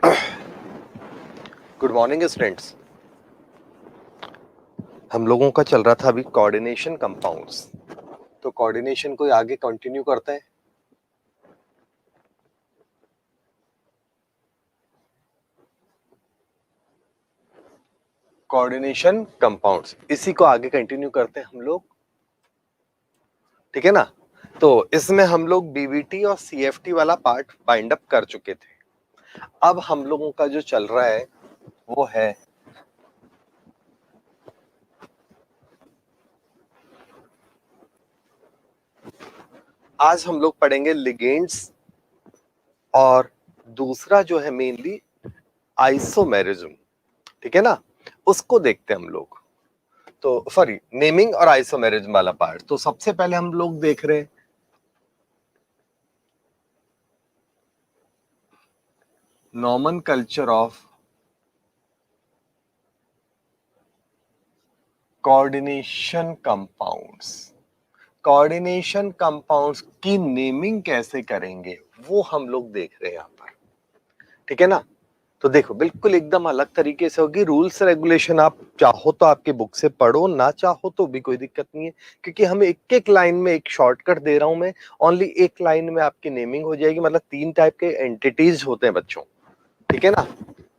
Good morning students. हम लोगों का चल रहा था अभी कोऑर्डिनेशन कंपाउंड्स। तो कोऑर्डिनेशन को आगे कंटिन्यू करते हैं। कोऑर्डिनेशन कंपाउंड्स इसी को आगे कंटिन्यू करते हैं हम लोग, ठीक है ना। तो इसमें हम लोग बीबीटी और सीएफटी वाला पार्ट बाइंड अप कर चुके थे। अब हम लोगों का जो चल रहा है वो है आज हम लोग पढ़ेंगे लिगेंड्स और दूसरा जो है मेनली आइसोमेरिज्म, ठीक है ना। उसको देखते हैं हम लोग। तो सॉरी, नेमिंग और आइसोमेरिज्म वाला पार्ट। तो सबसे पहले हम लोग देख रहे हैं nomenclature of coordination compounds. Coordination compounds की नेमिंग कैसे करेंगे वो हम लोग देख रहे हैं यहां पर, ठीक है ना। तो देखो, बिल्कुल एकदम अलग तरीके से होगी। रूल्स रेगुलेशन आप चाहो तो आपके बुक से पढ़ो, ना चाहो तो भी कोई दिक्कत नहीं है, क्योंकि हमें एक एक लाइन में एक शॉर्टकट दे रहा हूं मैं। ओनली एक लाइन में आपकी नेमिंग हो जाएगी। मतलब तीन टाइप के एंटिटीज होते हैं बच्चों, ठीक है ना।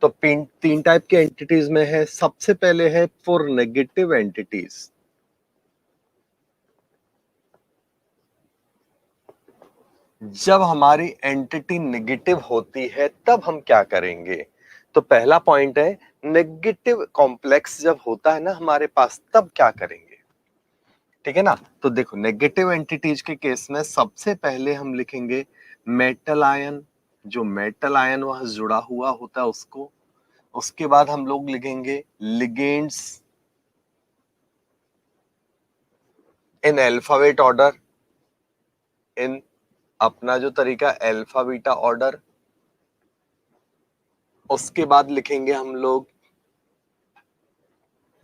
तो तीन टाइप के एंटिटीज में है, सबसे पहले है फॉर नेगेटिव एंटिटीज। जब हमारी एंटिटी नेगेटिव होती है तब हम क्या करेंगे। तो पहला पॉइंट है नेगेटिव कॉम्प्लेक्स जब होता है ना हमारे पास, तब क्या करेंगे, ठीक है ना। तो देखो, नेगेटिव एंटिटीज के केस में सबसे पहले हम लिखेंगे मेटल आयन। जो मेटल आयन वहां जुड़ा हुआ होता है उसको। उसके बाद हम लोग लिखेंगे लिगेंड्स इन अल्फाबेट ऑर्डर, इन अपना जो तरीका अल्फा बीटा ऑर्डर। उसके बाद लिखेंगे हम लोग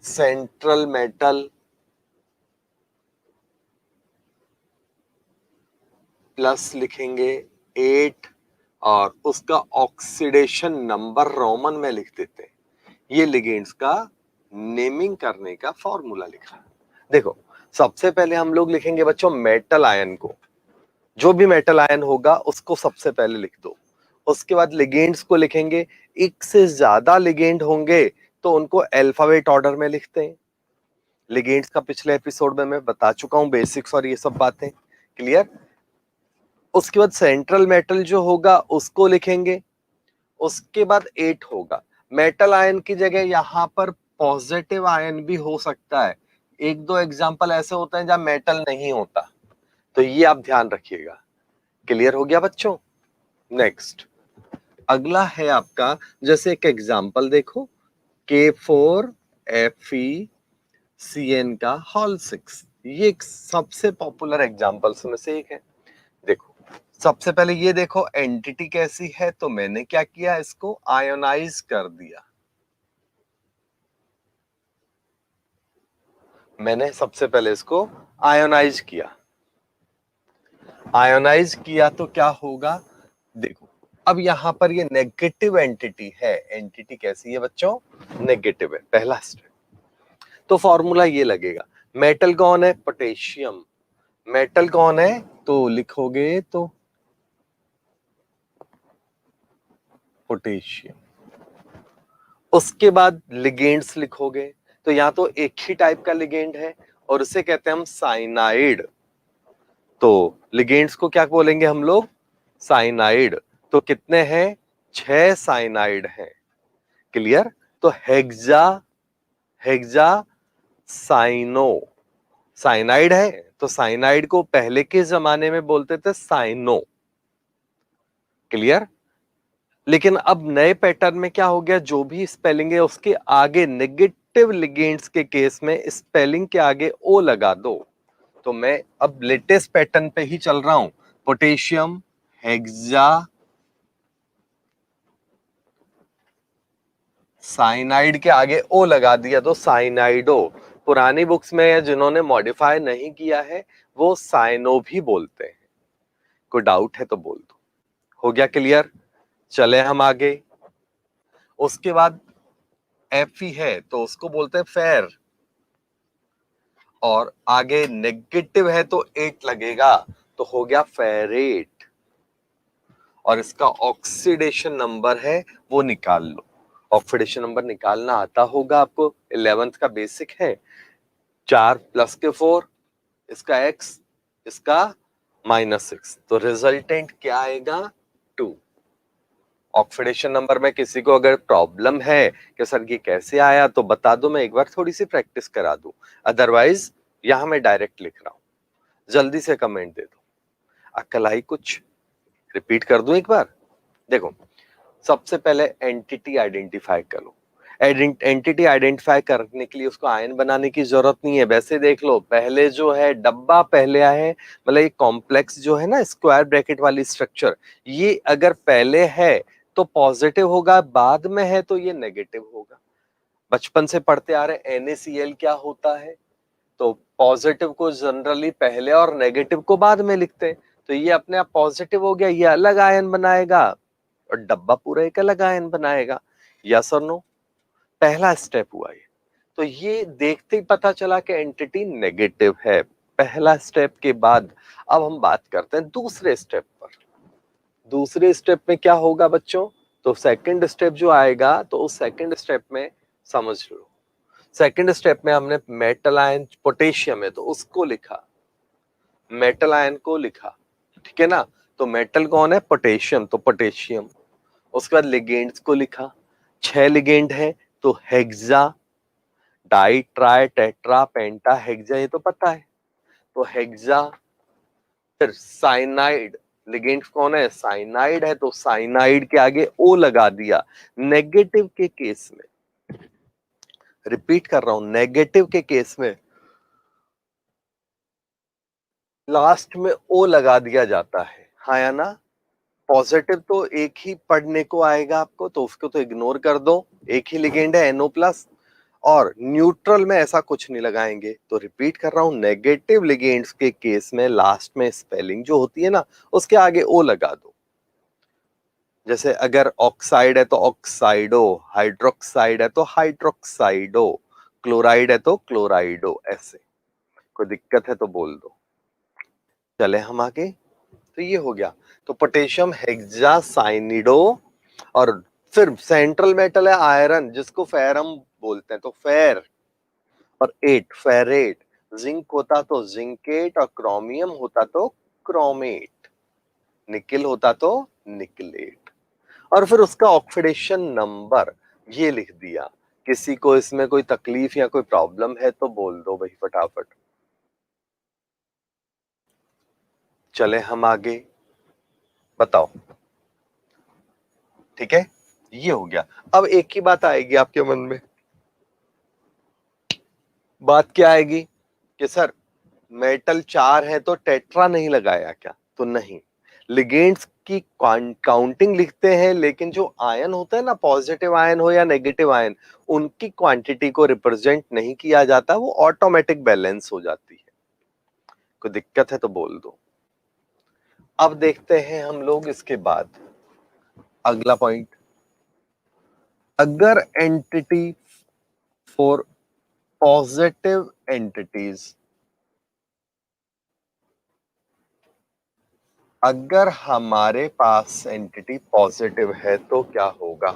सेंट्रल मेटल प्लस लिखेंगे 8 और उसका ऑक्सीडेशन नंबर रोमन में लिख देते हैं। ये लिगेंड्स का नेमिंग करने का फॉर्मूला लिखा। देखो, सबसे पहले हम लोग लिखेंगे बच्चों मेटल आयन को। जो भी मेटल आयन होगा उसको सबसे पहले लिख दो। उसके बाद लिगेंड्स को लिखेंगे। एक से ज्यादा लिगेंड होंगे तो उनको अल्फाबेट ऑर्डर में लिखते हैं। लिगेंड्स का पिछले एपिसोड में मैं बता चुका हूं बेसिक्स और ये सब बातें, क्लियर। उसके बाद सेंट्रल मेटल जो होगा उसको लिखेंगे। उसके बाद 8 होगा। मेटल आयन की जगह यहां पर पॉजिटिव आयन भी हो सकता है। एक दो एग्जांपल ऐसे होते हैं जहां मेटल नहीं होता, तो ये आप ध्यान रखिएगा। क्लियर हो गया बच्चों। नेक्स्ट अगला है आपका, जैसे एक एग्जांपल देखो, K4FeCN का होल 6। ये एक सबसे पॉपुलर एग्जांपल्स में से एक है। देखो, सबसे पहले ये देखो एंटिटी कैसी है। तो मैंने क्या किया, इसको आयोनाइज कर दिया। मैंने सबसे पहले इसको आयोनाइज किया। आयोनाइज किया तो क्या होगा, देखो अब यहां पर ये नेगेटिव एंटिटी है। एंटिटी कैसी है बच्चों, नेगेटिव है, पहला स्टेप। तो फॉर्मूला ये लगेगा, मेटल कौन है, पोटेशियम। मेटल कौन है, तो लिखोगे तो पोटेशियम। उसके बाद लिगेंड्स लिखोगे। तो यहां तो एक ही टाइप का लिगेंड है और उसे कहते हैं हम साइनाइड। तो लिगेंड्स को क्या बोलेंगे हम लोग, साइनाइड। तो कितने हैं, 6 साइनाइड हैं, क्लियर। तो हेक्सा, हेक्सा साइनो, साइनाइड है। तो साइनाइड को पहले के जमाने में बोलते थे साइनो, क्लियर। लेकिन अब नए पैटर्न में क्या हो गया, जो भी स्पेलिंग है उसके आगे नेगेटिव लिगेंड्स के केस में स्पेलिंग के आगे ओ लगा दो। तो मैं अब लेटेस्ट पैटर्न पे ही चल रहा हूं। पोटेशियम हेक्सा साइनाइड के आगे ओ लगा दिया तो साइनाइडो। पुरानी बुक्स में जिन्होंने मॉडिफाई नहीं किया है वो साइनो भी बोलते हैं। कोई डाउट है तो बोल दो। हो गया क्लियर, चले हम आगे। उसके बाद Fe है तो उसको बोलते हैं फेर, और आगे नेगेटिव है तो 8 लगेगा तो हो गया फेरेट, और इसका ऑक्सीडेशन नंबर है वो निकाल लो। ऑक्सीडेशन नंबर निकालना आता होगा आपको, 11th का बेसिक है। 4 प्लस के 4, इसका x, इसका -6, तो रिजल्टेंट क्या आएगा 2। ऑक्सीडेशन नंबर में किसी को अगर प्रॉब्लम है कि सर ये कैसे आया तो बता दो, मैं एक बार थोड़ी सी प्रैक्टिस करा दूं, अदरवाइज यहां मैं डायरेक्ट लिख रहा हूं, जल्दी से कमेंट दे दो। अक्ल आई कुछ? रिपीट कर दूं एक बार, देखो सबसे पहले एंटिटी आइडेंटिफाई करो। एंटिटी आइडेंटिफाई करने के लिए उसको आयन बनाने की जरूरत नहीं है। वैसे देख लो, पहले जो है डब्बा पहले है, मतलब ये कॉम्प्लेक्स जो है ना स्क्वायर ब्रैकेट वाली स्ट्रक्चर, ये अगर पहले है तो पॉजिटिव होगा, बाद में है तो ये नेगेटिव होगा। बचपन से पढ़ते आ रहे NaCl क्या होता है, तो पॉजिटिव को जनरली पहले और नेगेटिव को बाद में लिखते हैं, तो ये अपने आप पॉजिटिव हो गया, ये अलग आयन बनाएगा और डब्बा पूरा एक अलग आयन बनाएगा। यस और नो? पहला स्टेप हुआ ये। तो ये देखते ही पता चला कि एंटिटी नेगेटिव है, पहला स्टेप के बाद। अब हम बात करते हैं दूसरे स्टेप पर। दूसरे स्टेप में क्या होगा बच्चों, तो सेकंड स्टेप जो आएगा, तो उस सेकंड स्टेप में समझ लो, सेकंड स्टेप में हमने मेटल आयन पोटेशियम है तो उसको लिखा, मेटल आयन को लिखा, ठीक है ना। तो मेटल कौन है, पोटेशियम, तो पोटेशियम। उसके बाद लिगेंड्स को लिखा, 6 लिगेंड है तो हेक्सा, डाई, ट्राई, टेट्रा, पेंटा, हेक्सा, ये तो पता है, तो हेक्सा। फिर साइनाइड, लिगेंड कौन है, साइनाइड है तो साइनाइड के आगे ओ लगा दिया। नेगेटिव के केस में, रिपीट कर रहा हूं, नेगेटिव के केस में लास्ट में ओ लगा दिया जाता है, हाँ या ना। पॉजिटिव तो एक ही पढ़ने को आएगा आपको, तो उसको तो इग्नोर कर दो, एक ही लिगेंड है NO+, और न्यूट्रल में ऐसा कुछ नहीं लगाएंगे। तो रिपीट कर रहा हूं, नेगेटिव लिगेंड्स के केस में लास्ट में स्पेलिंग जो होती है ना, उसके आगे ओ लगा दो। जैसे अगर ऑक्साइड है तो ऑक्साइडो, हाइड्रोक्साइड है तो हाइड्रोक्साइडो, क्लोराइड है तो क्लोराइडो, ऐसे। कोई दिक्कत है तो बोल दो। चले हम आगे, तो ये हो गया। तो पोटेशियम हेक्सासाइनिडो, और फिर सेंट्रल मेटल है आयरन, जिसको फेरम बोलते हैं, तो फेर, और 8 फेरेट। जिंक होता तो जिंकेट, और क्रोमियम होता तो क्रोमेट, निकिल होता तो निकलेट। और फिर उसका ऑक्सीडेशन नंबर ये लिख दिया। किसी को इसमें कोई तकलीफ या कोई प्रॉब्लम है तो बोल दो भाई फटाफट। चले हम आगे, बताओ, ठीक है, ये हो गया। अब एक ही बात आएगी आपके मन में, बात क्या आएगी कि सर मेटल 4 है तो टेट्रा नहीं लगाया क्या, तो नहीं, लिगेंड्स की काउंटिंग लिखते हैं, लेकिन जो आयन होता है ना, पॉजिटिव आयन हो या नेगेटिव आयन, उनकी क्वांटिटी को रिप्रेजेंट नहीं किया जाता, वो ऑटोमेटिक बैलेंस हो जाती है। कोई दिक्कत है तो बोल दो। अब देखते हैं हम लोग इसके बाद अगला पॉइंट, अगर एंटिटी फॉर पॉजिटिव एंटिटीज, अगर हमारे पास एंटिटी पॉजिटिव है तो क्या होगा,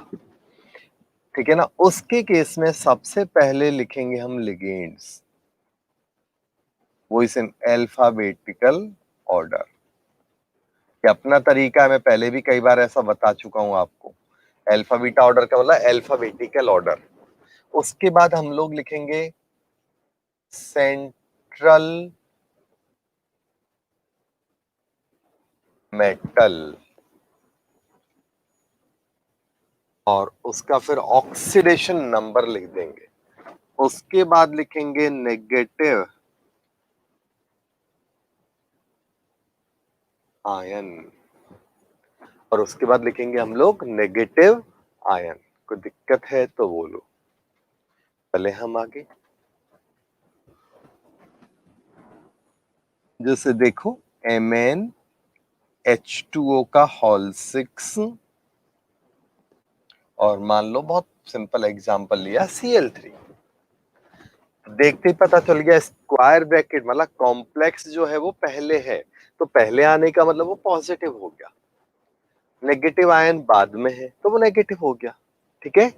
ठीक है ना। उसके केस में सबसे पहले लिखेंगे हम लिगेंड्स, वो इस इन अल्फाबेटिकल ऑर्डर। ये अपना तरीका है, मैं पहले भी कई बार ऐसा बता चुका हूं आपको। अल्फाबीटा ऑर्डर का मतलब अल्फाबेटिकल ऑर्डर। उसके बाद हम लोग लिखेंगे सेंट्रल मेटल, और उसका फिर ऑक्सीडेशन नंबर लिख देंगे। उसके बाद लिखेंगे नेगेटिव आयन, और उसके बाद लिखेंगे हम लोग नेगेटिव आयन। कोई दिक्कत है तो बोलो। चले हम आगे, जैसे देखो MnH2O का होल 6, और मान लो बहुत सिंपल एग्जांपल लिया Cl3, देखते ही पता चल गया स्क्वायर ब्रैकेट मतलब कॉम्प्लेक्स जो है वो पहले है, तो पहले आने का मतलब वो पॉजिटिव हो गया, नेगेटिव आयन बाद में है तो वो नेगेटिव हो गया। ठीक है,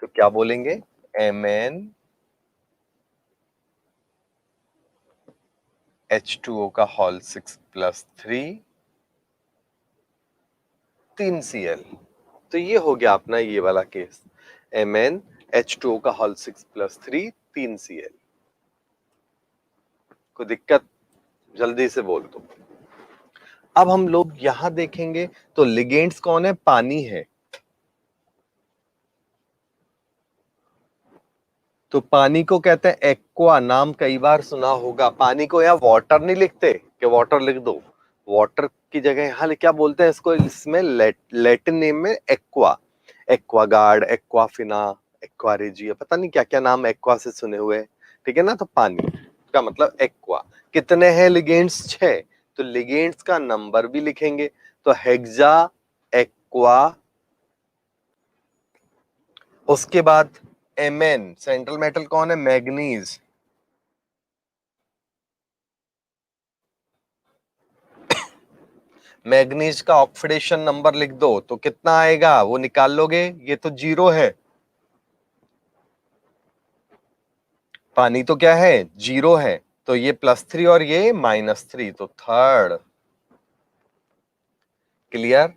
तो क्या बोलेंगे, MnH2O का होल 6 प्लस 3 3Cl। तो ये हो गया अपना ये वाला केस, MnH2O का होल 6 प्लस 3 3Cl। कोई दिक्कत, जल्दी से बोल दो। अब हम लोग यहां देखेंगे तो लिगेंड्स कौन है, पानी है, तो पानी को कहते हैं एक्वा, नाम कई बार सुना होगा। पानी को यहाँ वाटर नहीं लिखते कि वाटर लिख दो, वाटर की जगह यहाँ क्या बोलते हैं इसको, इसमें लैटिन नेम में एक्वा, एक्वागार्ड, एक्वाफिना, एक्वारेजिया, पता नहीं क्या क्या नाम एक्वा से सुने हुए हैं। ठीक है ना, तो पानी का मतलब एक्वा। कितने हैं लिगेंड्स, 6, तो लिगेंड्स का नंबर भी लिखेंगे, तो हेक्सा एक्वा, उसके बाद Mn, सेंट्रल मेटल कौन है, मैग्नीज, मैग्नीज का ऑक्सीडेशन नंबर लिख दो तो कितना आएगा वो निकाल लोगे, ये तो 0 है, पानी तो क्या है 0 है, तो ये +3 और ये -3, तो थर्ड। क्लियर,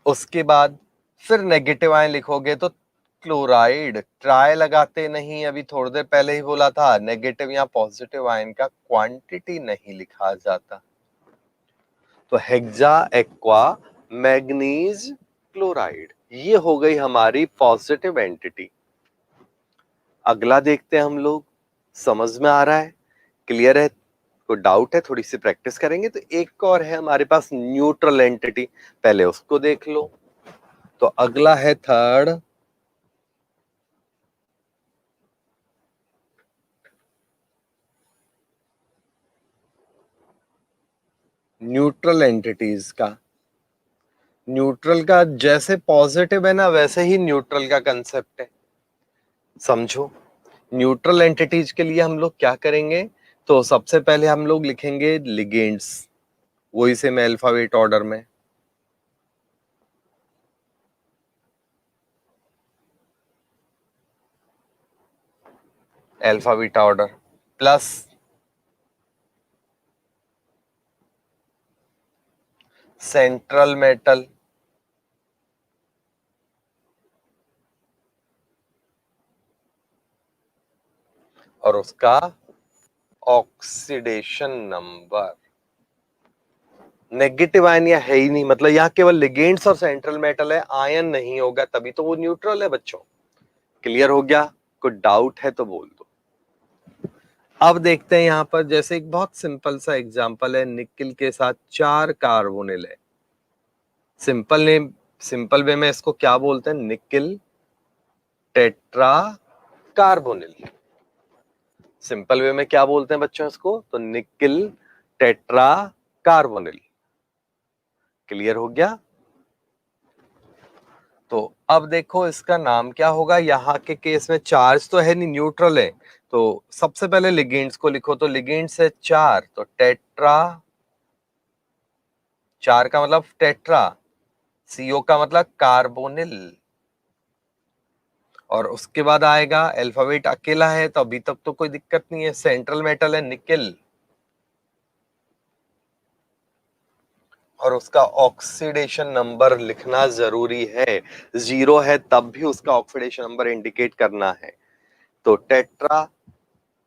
उसके बाद फिर नेगेटिव आयन लिखोगे तो क्लोराइड, ट्राई लगाते नहीं, अभी थोड़ी देर पहले ही बोला था नेगेटिव या पॉजिटिव आयन का क्वांटिटी नहीं लिखा जाता, तो हेक्सा एक्वा मैग्नीज क्लोराइड, ये हो गई हमारी पॉजिटिव एंटिटी। अगला देखते हैं हम लोग, समझ में आ रहा है, क्लियर है, कोई डाउट है, थोड़ी सी प्रैक्टिस करेंगे तो एक और है हमारे पास न्यूट्रल एंटिटी, पहले उसको देख लो। तो अगला है थर्ड न्यूट्रल एंटिटीज का। न्यूट्रल का जैसे पॉजिटिव है ना वैसे ही न्यूट्रल का कंसेप्ट है, समझो। न्यूट्रल एंटिटीज के लिए हम लोग क्या करेंगे, तो सबसे पहले हम लोग लिखेंगे लिगेंड्स, वही से मैं अल्फाबेट ऑर्डर में, alphabet order plus central metal, और उसका ऑक्सीडेशन नंबर। नेगेटिव आयन या है ही नहीं, मतलब यहाँ केवल लिगेंड्स और सेंट्रल मेटल है, आयन नहीं होगा तभी तो वो न्यूट्रल है बच्चों। क्लियर हो गया, कोई डाउट है तो बोल दो। अब देखते हैं यहाँ पर, जैसे एक बहुत सिंपल सा एग्जांपल है, निकिल के साथ 4 कार्बोनिल है, सिंपल नेम, सिंपल वे में इसको क्या बोलते हैं, nickel tetra carbonyl. Simple way में क्या बोलते हैं बच्चों इसको, तो निकिल टेट्रा कार्बोनिल। क्लियर हो गया, तो अब देखो इसका नाम क्या होगा, यहाँ के केस में चार्ज तो है नहीं, न्यूट्रल है, तो सबसे पहले लिगेंड्स को लिखो, तो लिगेंड्स है 4, तो टेट्रा, 4 का मतलब टेट्रा, सीओ का मतलब कार्बोनिल, और उसके बाद आएगा अल्फाबेट अकेला है तो अभी तक तो कोई दिक्कत नहीं है, सेंट्रल मेटल है निकिल, और उसका ऑक्सीडेशन नंबर लिखना जरूरी है, 0 है तब भी उसका ऑक्सीडेशन नंबर इंडिकेट करना है, तो टेट्रा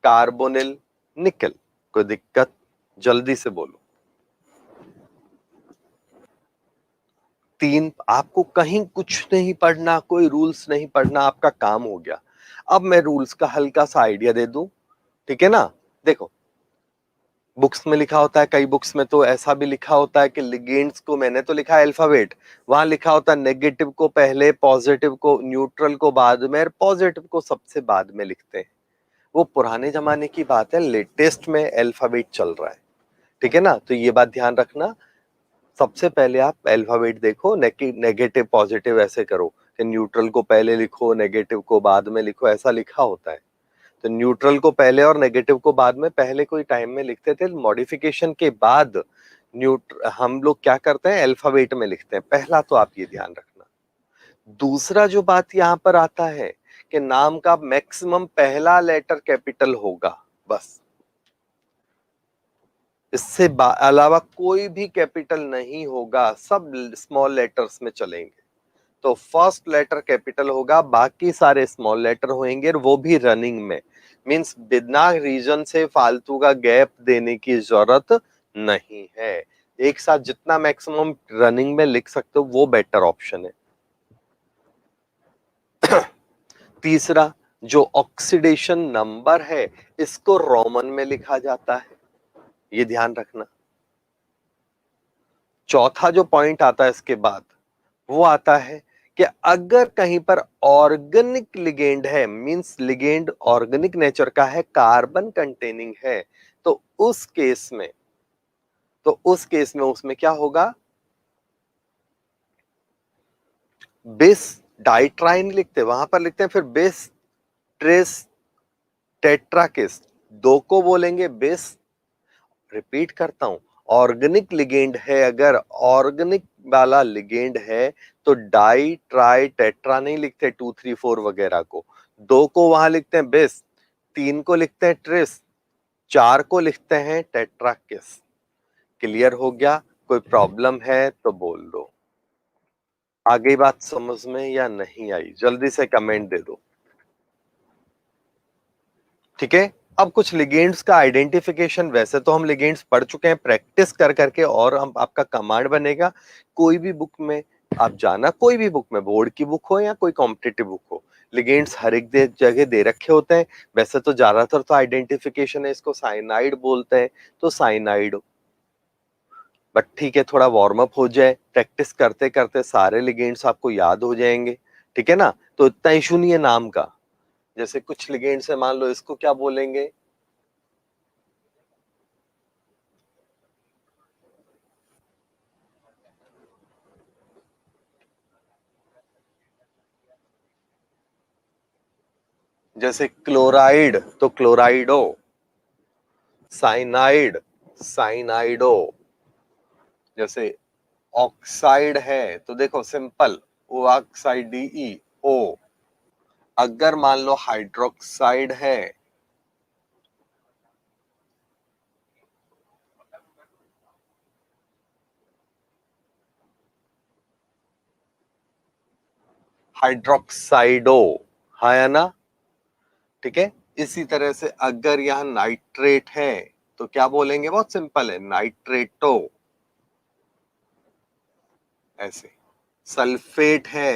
कार्बोनिल निकल। कोई दिक्कत, जल्दी से बोलो। 3, आपको कहीं कुछ नहीं पढ़ना, कोई रूल्स नहीं पढ़ना, आपका काम हो गया। अब मैं रूल्स का हल्का सा आइडिया दे दूं, ठीक है ना। देखो बुक्स में लिखा होता है, कई बुक्स में तो ऐसा भी लिखा होता है कि लिगेंड्स को, मैंने तो लिखा है अल्फाबेट, वहां लिखा होता है नेगेटिव को पहले, पॉजिटिव को, न्यूट्रल को बाद में, पॉजिटिव को सबसे बाद में लिखते हैं। वो पुराने जमाने की बात है, लेटेस्ट में अल्फाबेट चल रहा है, ठीक है ना, तो ये बात ध्यान रखना। सबसे पहले आप अल्फाबेट देखो, नेगेटिव पॉजिटिव ऐसे करो, कि न्यूट्रल को पहले लिखो, नेगेटिव को बाद में लिखो, ऐसा लिखा होता है। तो न्यूट्रल को पहले और नेगेटिव को बाद में पहले कोई टाइम में लिखते थे, मॉडिफिकेशन के बाद हम लोग क्या करते हैं, अल्फाबेट में लिखते हैं। पहला तो आप ये ध्यान रखना। दूसरा जो बात यहाँ पर आता है कि नाम का मैक्सिमम पहला लेटर कैपिटल होगा, बस। इससे अलावा कोई भी कैपिटल नहीं होगा, सब स्मॉल लेटर्स में चलेंगे। तो फर्स्ट लेटर कैपिटल होगा, बाकी सारे स्मॉल लेटर होंगे, और वो भी रनिंग में। मींस बिना रीजन से फालतू का गैप देने की जरूरत नहीं है। एक साथ जितना मैक्सिमम रनिंग में लिख सकते हो वो बेटर ऑप्शन है। तीसरा, जो ऑक्सीडेशन नंबर है इसको रोमन में लिखा जाता है, ये ध्यान रखना। चौथा जो पॉइंट आता है इसके बाद, वो आता है कि अगर कहीं पर ऑर्गेनिक लिगेंड है, मींस लिगेंड ऑर्गेनिक नेचर का है, कार्बन कंटेनिंग है, तो उस केस में उसमें क्या होगा, बेस डाइट्राइन लिखते हैं, वहां पर लिखते हैं फिर बेस ट्रेस टेट्राकिस, दो को बोलेंगे बेस। रिपीट करता हूं, ऑर्गेनिक लिगेंड है, अगर ऑर्गेनिक वाला लिगेंड है तो डाई ट्राई टेट्रा नहीं लिखते 2 3 4 वगैरह को, दो को वहां लिखते हैं बेस, तीन को लिखते हैं ट्रेस, चार को लिखते हैं टेट्राकिस। क्लियर हो गया? कोई प्रॉब्लम है तो बोल दो। आगे बात समझ में या नहीं आई, जल्दी से कमेंट दे दो। ठीक है, अब कुछ लिगेंड्स का आइडेंटिफिकेशन, वैसे तो हम लिगेंड्स पढ़ चुके हैं प्रैक्टिस कर करके, और हम आपका कमांड बनेगा। कोई भी बुक में आप जाना, कोई भी बुक में, बोर्ड की बुक हो या कोई कॉम्पिटिटिव बुक हो, लिगेंड्स हर एक जगह दे रखे होते हैं। वैसे तो ज्यादातर तो आइडेंटिफिकेशन है, इसको साइनाइड बोलते हैं, तो साइनाइड। बट ठीक है, थोड़ा वार्म अप हो जाए, प्रैक्टिस करते करते सारे लिगेंड्स आपको याद हो जाएंगे। ठीक है ना? तो इतना इशू नहीं है नाम का। जैसे कुछ लिगेंड्स है, मान लो इसको क्या बोलेंगे, जैसे क्लोराइड तो क्लोराइडो, साइनाइड साइनाइडो। जैसे ऑक्साइड है तो देखो सिंपल, ओ ऑक्साइड डी ओ। अगर मान लो हाइड्रोक्साइड है, हाइड्रोक्साइडो, है ना? ठीक है, इसी तरह से अगर यहाँ नाइट्रेट है तो क्या बोलेंगे, बहुत सिंपल है, नाइट्रेटो। ऐसे सल्फेट है,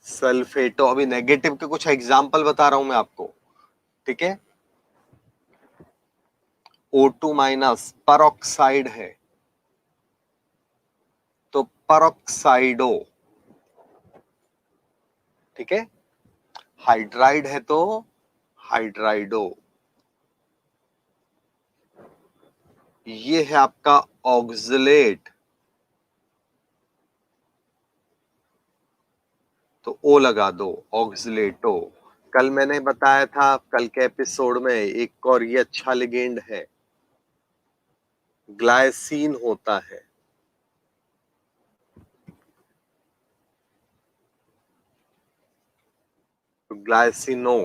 सल्फेटो। अभी नेगेटिव के कुछ एग्जाम्पल बता रहा हूं मैं आपको। ठीक है, O2- परऑक्साइड है तो परऑक्साइडो। ठीक है, हाइड्राइड है तो हाइड्राइडो। ये है आपका ऑक्सलेट, तो ओ लगा दो, ऑक्सलेटो। कल मैंने बताया था, कल के एपिसोड में, एक और ये अच्छा लिगेंड है, ग्लाइसिन होता है। तो ग्लाइसिनो,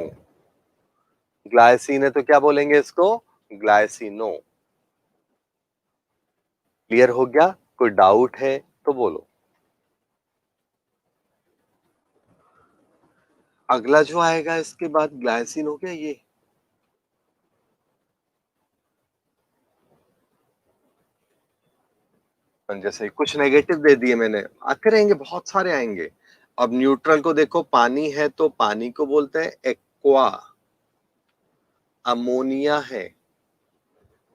ग्लाइसिन है तो क्या बोलेंगे इसको, ग्लाइसिनो। क्लियर हो गया? कोई डाउट है तो बोलो। अगला जो आएगा इसके बाद ग्लाइसिन हो गया ये। जैसे कुछ नेगेटिव दे दिए मैंने, आते रहेंगे, बहुत सारे आएंगे। अब न्यूट्रल को देखो, पानी है तो पानी को बोलते हैं एक्वा। अमोनिया है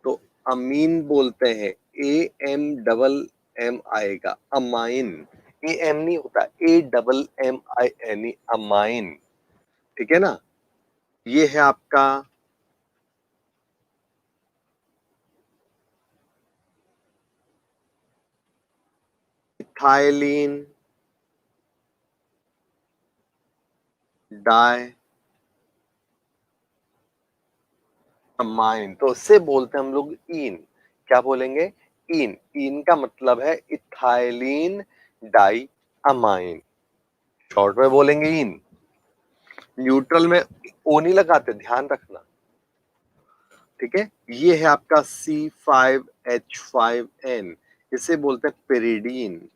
तो अमीन बोलते हैं, AMMM आएगा, अमाइन। AM नहीं होता, AMMIN, अमाइन। ठीक है ना? ये है आपका इथाइलिन डाई अमाइन, तो उससे बोलते हैं हम लोग इन। क्या बोलेंगे? इन। इन का मतलब है इथाइलिन डाई अमाइन, शॉर्ट में बोलेंगे इन। न्यूट्रल में ओ नहीं लगाते, ध्यान रखना, ठीक है। ये है आपका C5H5N, इसे बोलते हैं पेरिडीन।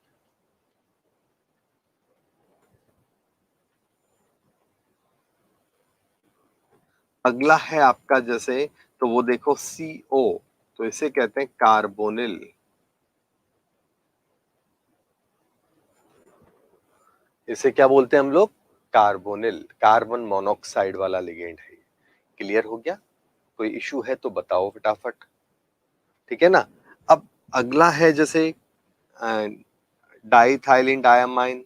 अगला है आपका जैसे, तो वो देखो CO, तो इसे कहते हैं कार्बोनिल। इसे क्या बोलते हैं हम लोग? कार्बोनिल, कार्बन मोनोऑक्साइड वाला लिगेंड है। क्लियर हो गया? कोई इशू है तो बताओ फटाफट, ठीक है ना। अब अगला है जैसे डाइथाइलिन डायमाइन,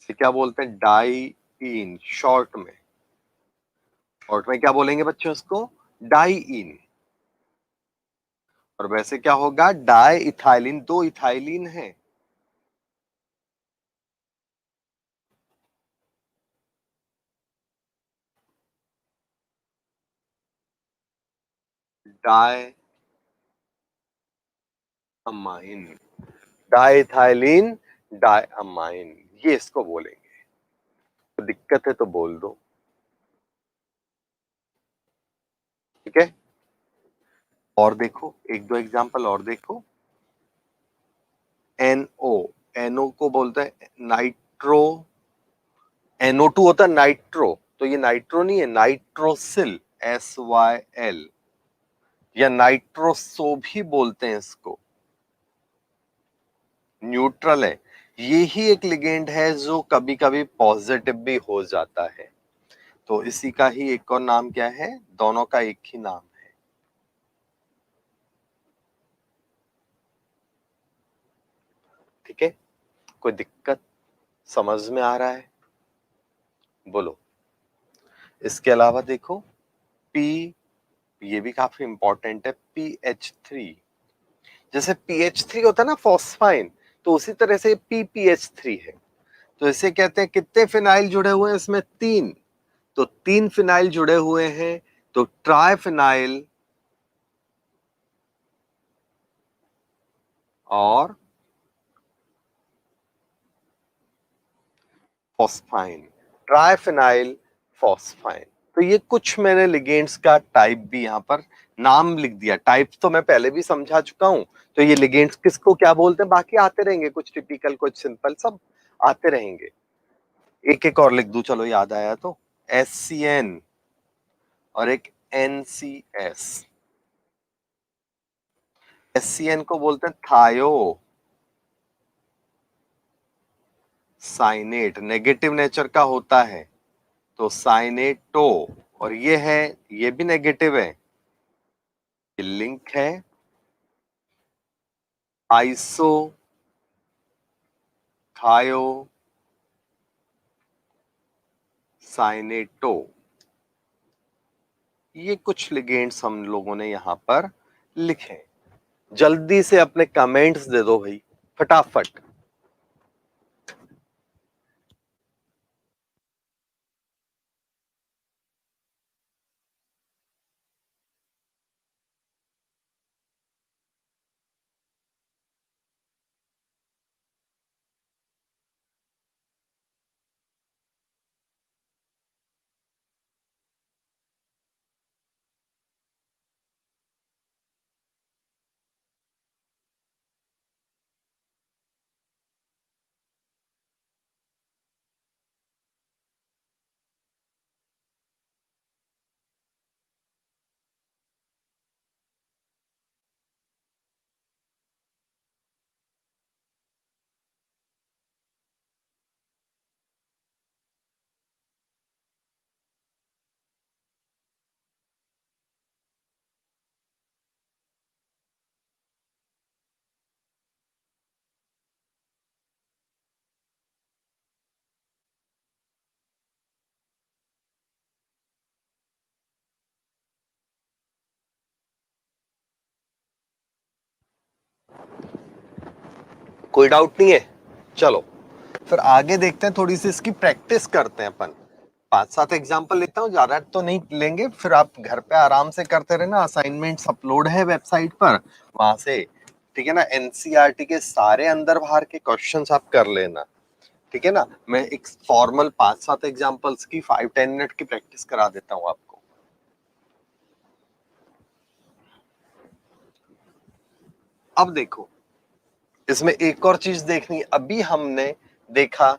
इसे क्या बोलते हैं? डाइइन, शॉर्ट में क्या बोलेंगे बच्चों इसको? डाइइन। और वैसे क्या होगा? डाई इथाइलिन, दो इथाइलिन है, डाई अमाइन, डाइथाइलिन डाइअमाइन, ये इसको बोलेंगे। तो दिक्कत है तो बोल दो, ठीक है। और देखो, एक दो एग्जांपल और देखो। NO, NO को बोलते हैं नाइट्रो, NO2 होता है नाइट्रो, तो ये नाइट्रो नहीं है, नाइट्रोसिल, SYL, या नाइट्रोसो भी बोलते हैं इसको, न्यूट्रल है। ये ही एक लिगेंड है जो कभी कभी पॉजिटिव भी हो जाता है, तो इसी का ही एक और नाम क्या है? दोनों का एक ही नाम है, ठीक है। कोई दिक्कत समझ में आ रहा है? बोलो। इसके अलावा देखो, पी, ये भी काफी इंपॉर्टेंट है, PH3। जैसे PH3 होता है ना फॉस्फाइन, तो उसी तरह से PPH3 है। तो इसे कहते हैं, कितने फिनाइल जुड़े हुए हैं इसमें? तीन। तो तीन फिनाइल जुड़े हुए हैं, तो ट्राइफिनाइल और फॉस्फाइन, ट्राइफिनाइल फॉस्फाइन। तो ये कुछ मैंने लिगेंड्स का टाइप भी यहाँ पर नाम लिख दिया, टाइप तो मैं पहले भी समझा चुका हूं। तो ये लिगेंड्स किसको क्या बोलते हैं, बाकी आते रहेंगे, कुछ टिपिकल कुछ सिंपल सब आते रहेंगे। एक एक और लिख दूं, चलो याद आया तो, SCN और एक NCS। SCN को बोलते हैं थायो साइनेट, नेगेटिव नेचर का होता है, तो साइनेटो। और ये है, ये भी नेगेटिव है, ये लिंक है आइसो थायो साइनेटो। ये कुछ लिगेंड्स हम लोगों ने यहां पर लिखे। जल्दी से अपने कमेंट्स दे दो भाई, फटाफट। कोई डाउट नहीं है? चलो फिर आगे देखते हैं, थोड़ी सी इसकी प्रैक्टिस करते हैं अपन। 5-7 एग्जांपल लेता हूँ, ज्यादा तो नहीं लेंगे, फिर आप घर पे आराम से करते रहना। असाइनमेंट्स अपलोड है वेबसाइट पर, वहां से, ठीक है ना, एनसीईआरटी के सारे अंदर बाहर के क्वेश्चंस आप कर लेना, ठीक है ना। मैं एक फॉर्मल 5-7 एग्जांपल्स की 5-10 मिनट की प्रैक्टिस करा देता हूँ आपको। अब देखो, इसमें एक और चीज देखनी है। अभी हमने देखा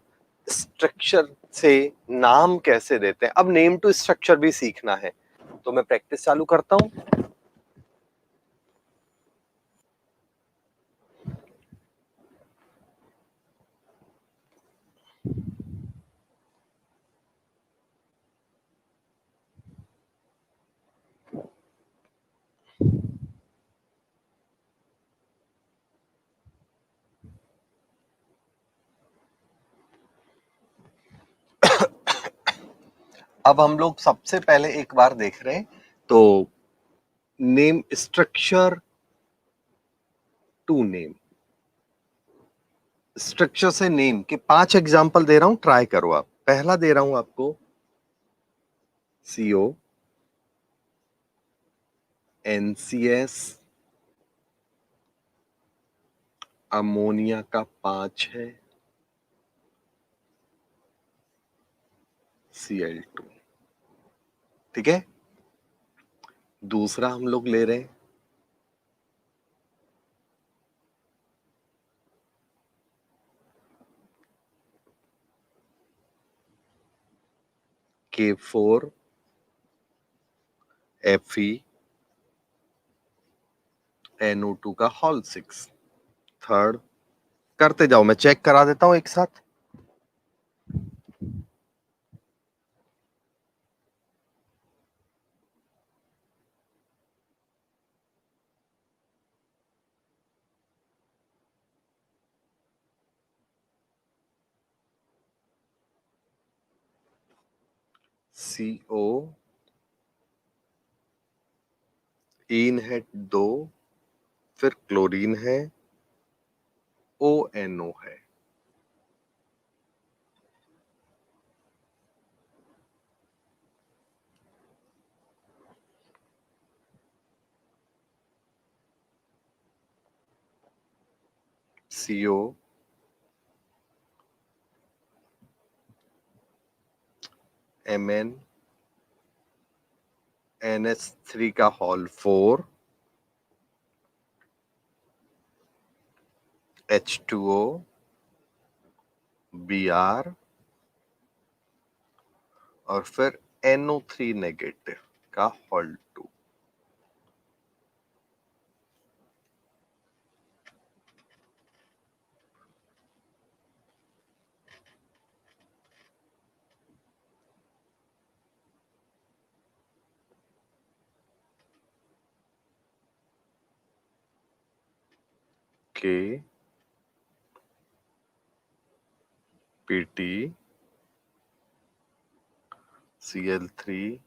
स्ट्रक्चर से नाम कैसे देते हैं, अब नेम टू स्ट्रक्चर भी सीखना है, तो मैं प्रैक्टिस चालू करता हूं। अब हम लोग सबसे पहले एक बार देख रहे हैं, तो name structure to name, structure से नेम के 5 एग्जांपल दे रहा हूं, ट्राई करो आप। पहला दे रहा हूं आपको सीओ एनसीएस, अमोनिया का 5 है, Cl2, ठीक है। दूसरा हम लोग ले रहे हैं K4 Fe NO2 का होल 6। थर्ड, करते जाओ, मैं चेक करा देता हूं एक साथ। CO इन है 2, फिर क्लोरीन है, ONO है। CO Mn NH3 का होल 4, H2O Br, और फिर NO3 नेगेटिव का whole 2। K PT Cl3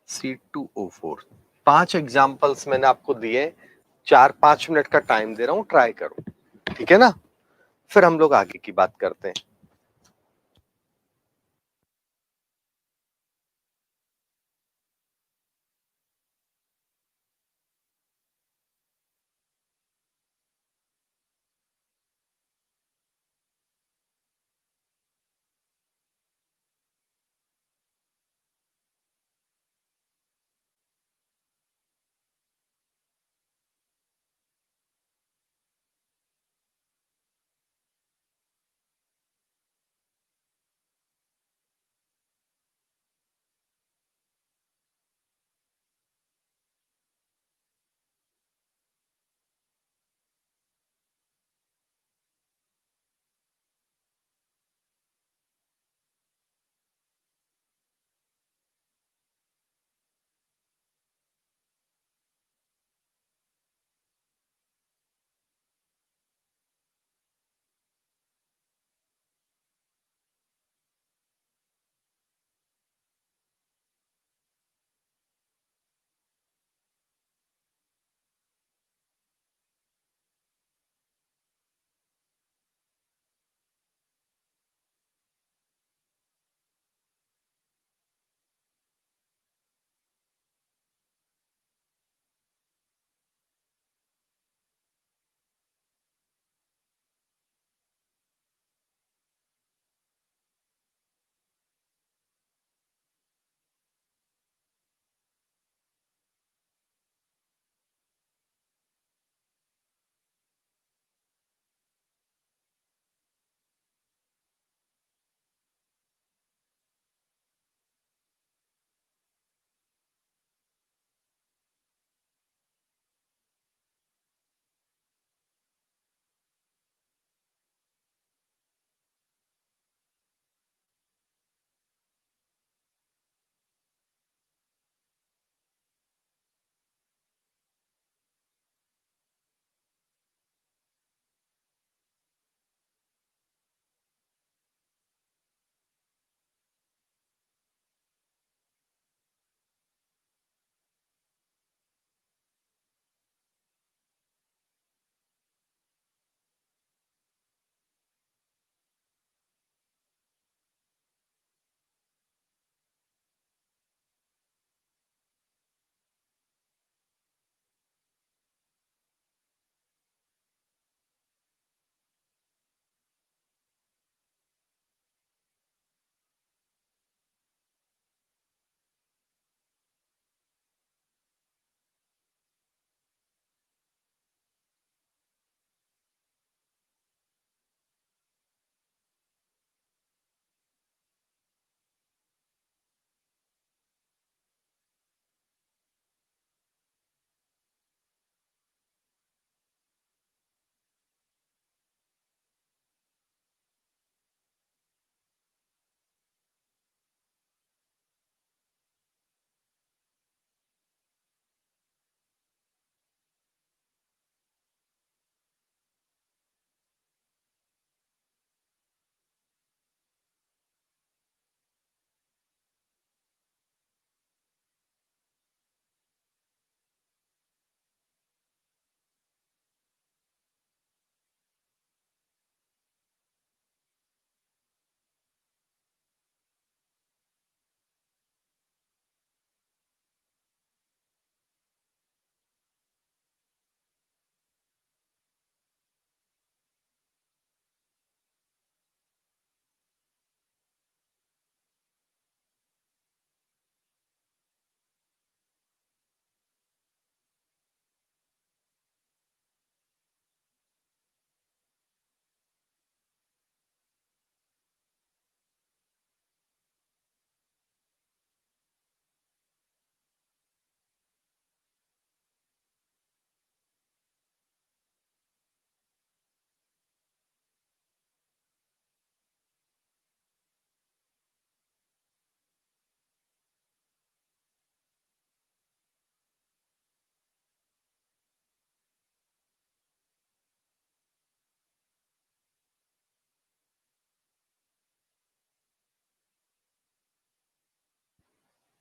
C2O4। 5 examples मैंने आपको दिए, 4-5 मिनट का टाइम दे रहा हूं, ट्राई करो, ठीक है ना। फिर हम लोग आगे की बात करते हैं।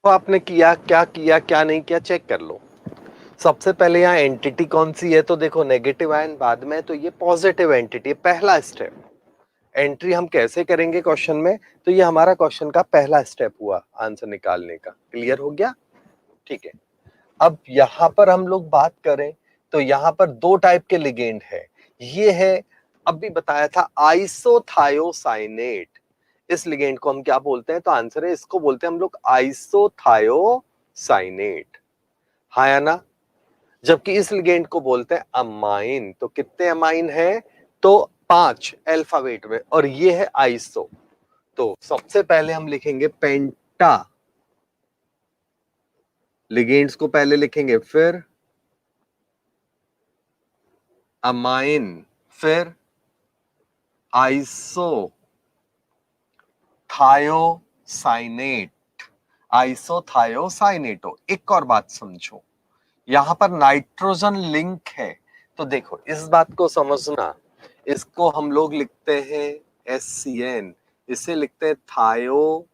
आपने किया क्या नहीं किया, चेक कर लो। सबसे पहले यहाँ एंटिटी कौन सी है, तो देखो नेगेटिव आयन बाद में, तो ये पॉजिटिव एंटिटी है, पहला स्टेप। एंट्री हम कैसे करेंगे क्वेश्चन में, तो ये हमारा क्वेश्चन का पहला स्टेप हुआ आंसर निकालने का। क्लियर हो गया? ठीक है। अब यहां पर हम लोग बात करें तो यहां पर दो टाइप के लिगेंड है। ये है, अभी बताया था, आइसोथायोसाइनेट। इस लिगेंड को हम क्या बोलते हैं, तो आंसर है इसको बोलते हैं हम लोग आइसोथायोसाइनेट। हाँ या ना? जबकि इस लिगेंड को बोलते हैं अमाइन। तो कितने अमाइन है, तो 5 अल्फाबेट में, और ये है आइसो। तो सबसे पहले हम लिखेंगे पेंटा, लिगेंड्स को पहले लिखेंगे, फिर अमाइन, फिर आइसो थायोसाइनेट, आइसोथायोसाइनेटो। एक और बात समझो, यहां पर नाइट्रोजन लिंक है, तो देखो इस बात को समझना। इसको हम लोग लिखते हैं SCN, इसे लिखते हैं थायोसाइनेटो।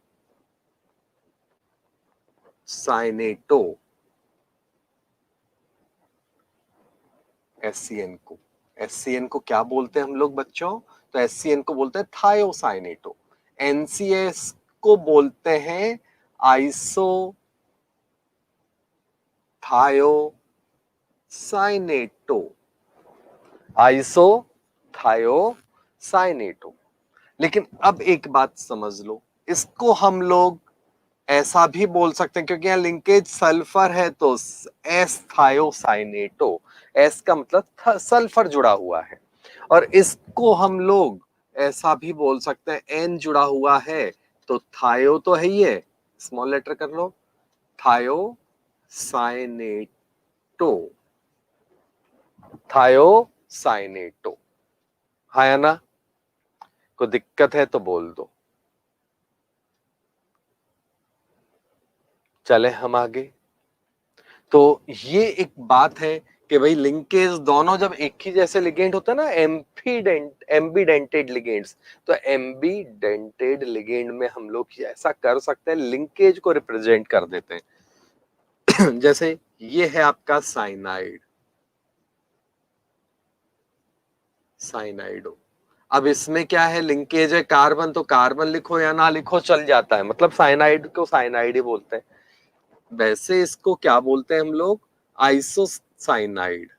SCN को क्या बोलते हैं हम लोग बच्चों, तो SCN को बोलते हैं थायोसाइनेटो। NCS को बोलते हैं आइसो थायोसाइनेटो, आइसो थायोसाइनेटो। लेकिन अब एक बात समझ लो, इसको हम लोग ऐसा भी बोल सकते हैं, क्योंकि यहाँ लिंकेज सल्फर है, तो एस थायोसाइनेटो, एस का मतलब सल्फर जुड़ा हुआ है। और इसको हम लोग ऐसा भी बोल सकते हैं, एन जुड़ा हुआ है, तो थायो तो है ही है, स्मॉल लेटर कर लो, थायोसाइनेटो, थायोसाइनेटो। हाँ या ना? कोई दिक्कत है तो बोल दो। चले हम आगे। तो ये एक बात है कि भाई लिंकेज दोनों जब एक ही जैसे लिगेंड होता है ना, एम्बीडेंटेड लिगेंड्स, तो एम्बीडेंटेड लिगेंड में हम लोग ऐसा कर सकते हैं, लिंकेज को रिप्रेजेंट कर देते हैं। जैसे ये है आपका साइनाइड, साइनाइडो। अब इसमें क्या है, लिंकेज है कार्बन, तो कार्बन लिखो या ना लिखो चल जाता है, मतलब साइनाइड को साइनाइड ही बोलते हैं। वैसे इसको क्या बोलते हैं हम लोग, आइसोसाइनाइड।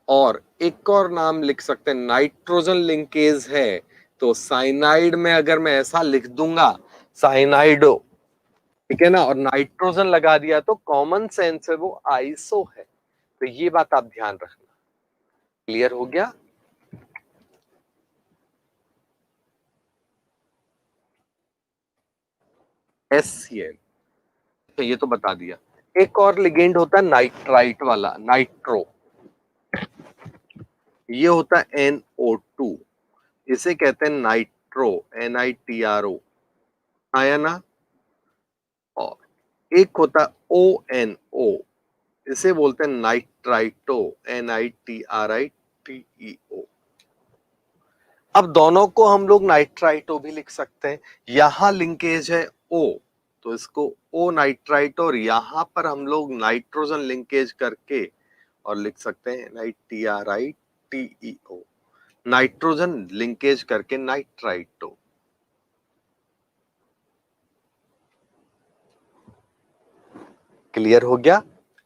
और एक और नाम लिख सकते हैं, नाइट्रोजन लिंकेज है, तो साइनाइड में अगर मैं ऐसा लिख दूंगा साइनाइडो, ठीक है ना, और नाइट्रोजन लगा दिया, तो कॉमन सेंस है वो आइसो है। तो ये बात आप ध्यान रखना। क्लियर हो गया? SCN, तो ये तो बता दिया। एक और लिगेंड होता है नाइट्राइट वाला, नाइट्रो, ये होता है NO2, इसे कहते हैं नाइट्रो, NITRO। आया ना? और एक होता है ONO, इसे बोलते हैं नाइट्राइटो, NITRITEO। अब दोनों को हम लोग नाइट्राइटो भी लिख सकते हैं। यहां लिंकेज है O, तो इसको O नाइट्राइटो, और यहां पर हम लोग नाइट्रोजन लिंकेज करके और लिख सकते हैं NITRITEO, नाइट्रोजन लिंकेज करके नाइट्राइटो। क्लियर हो गया?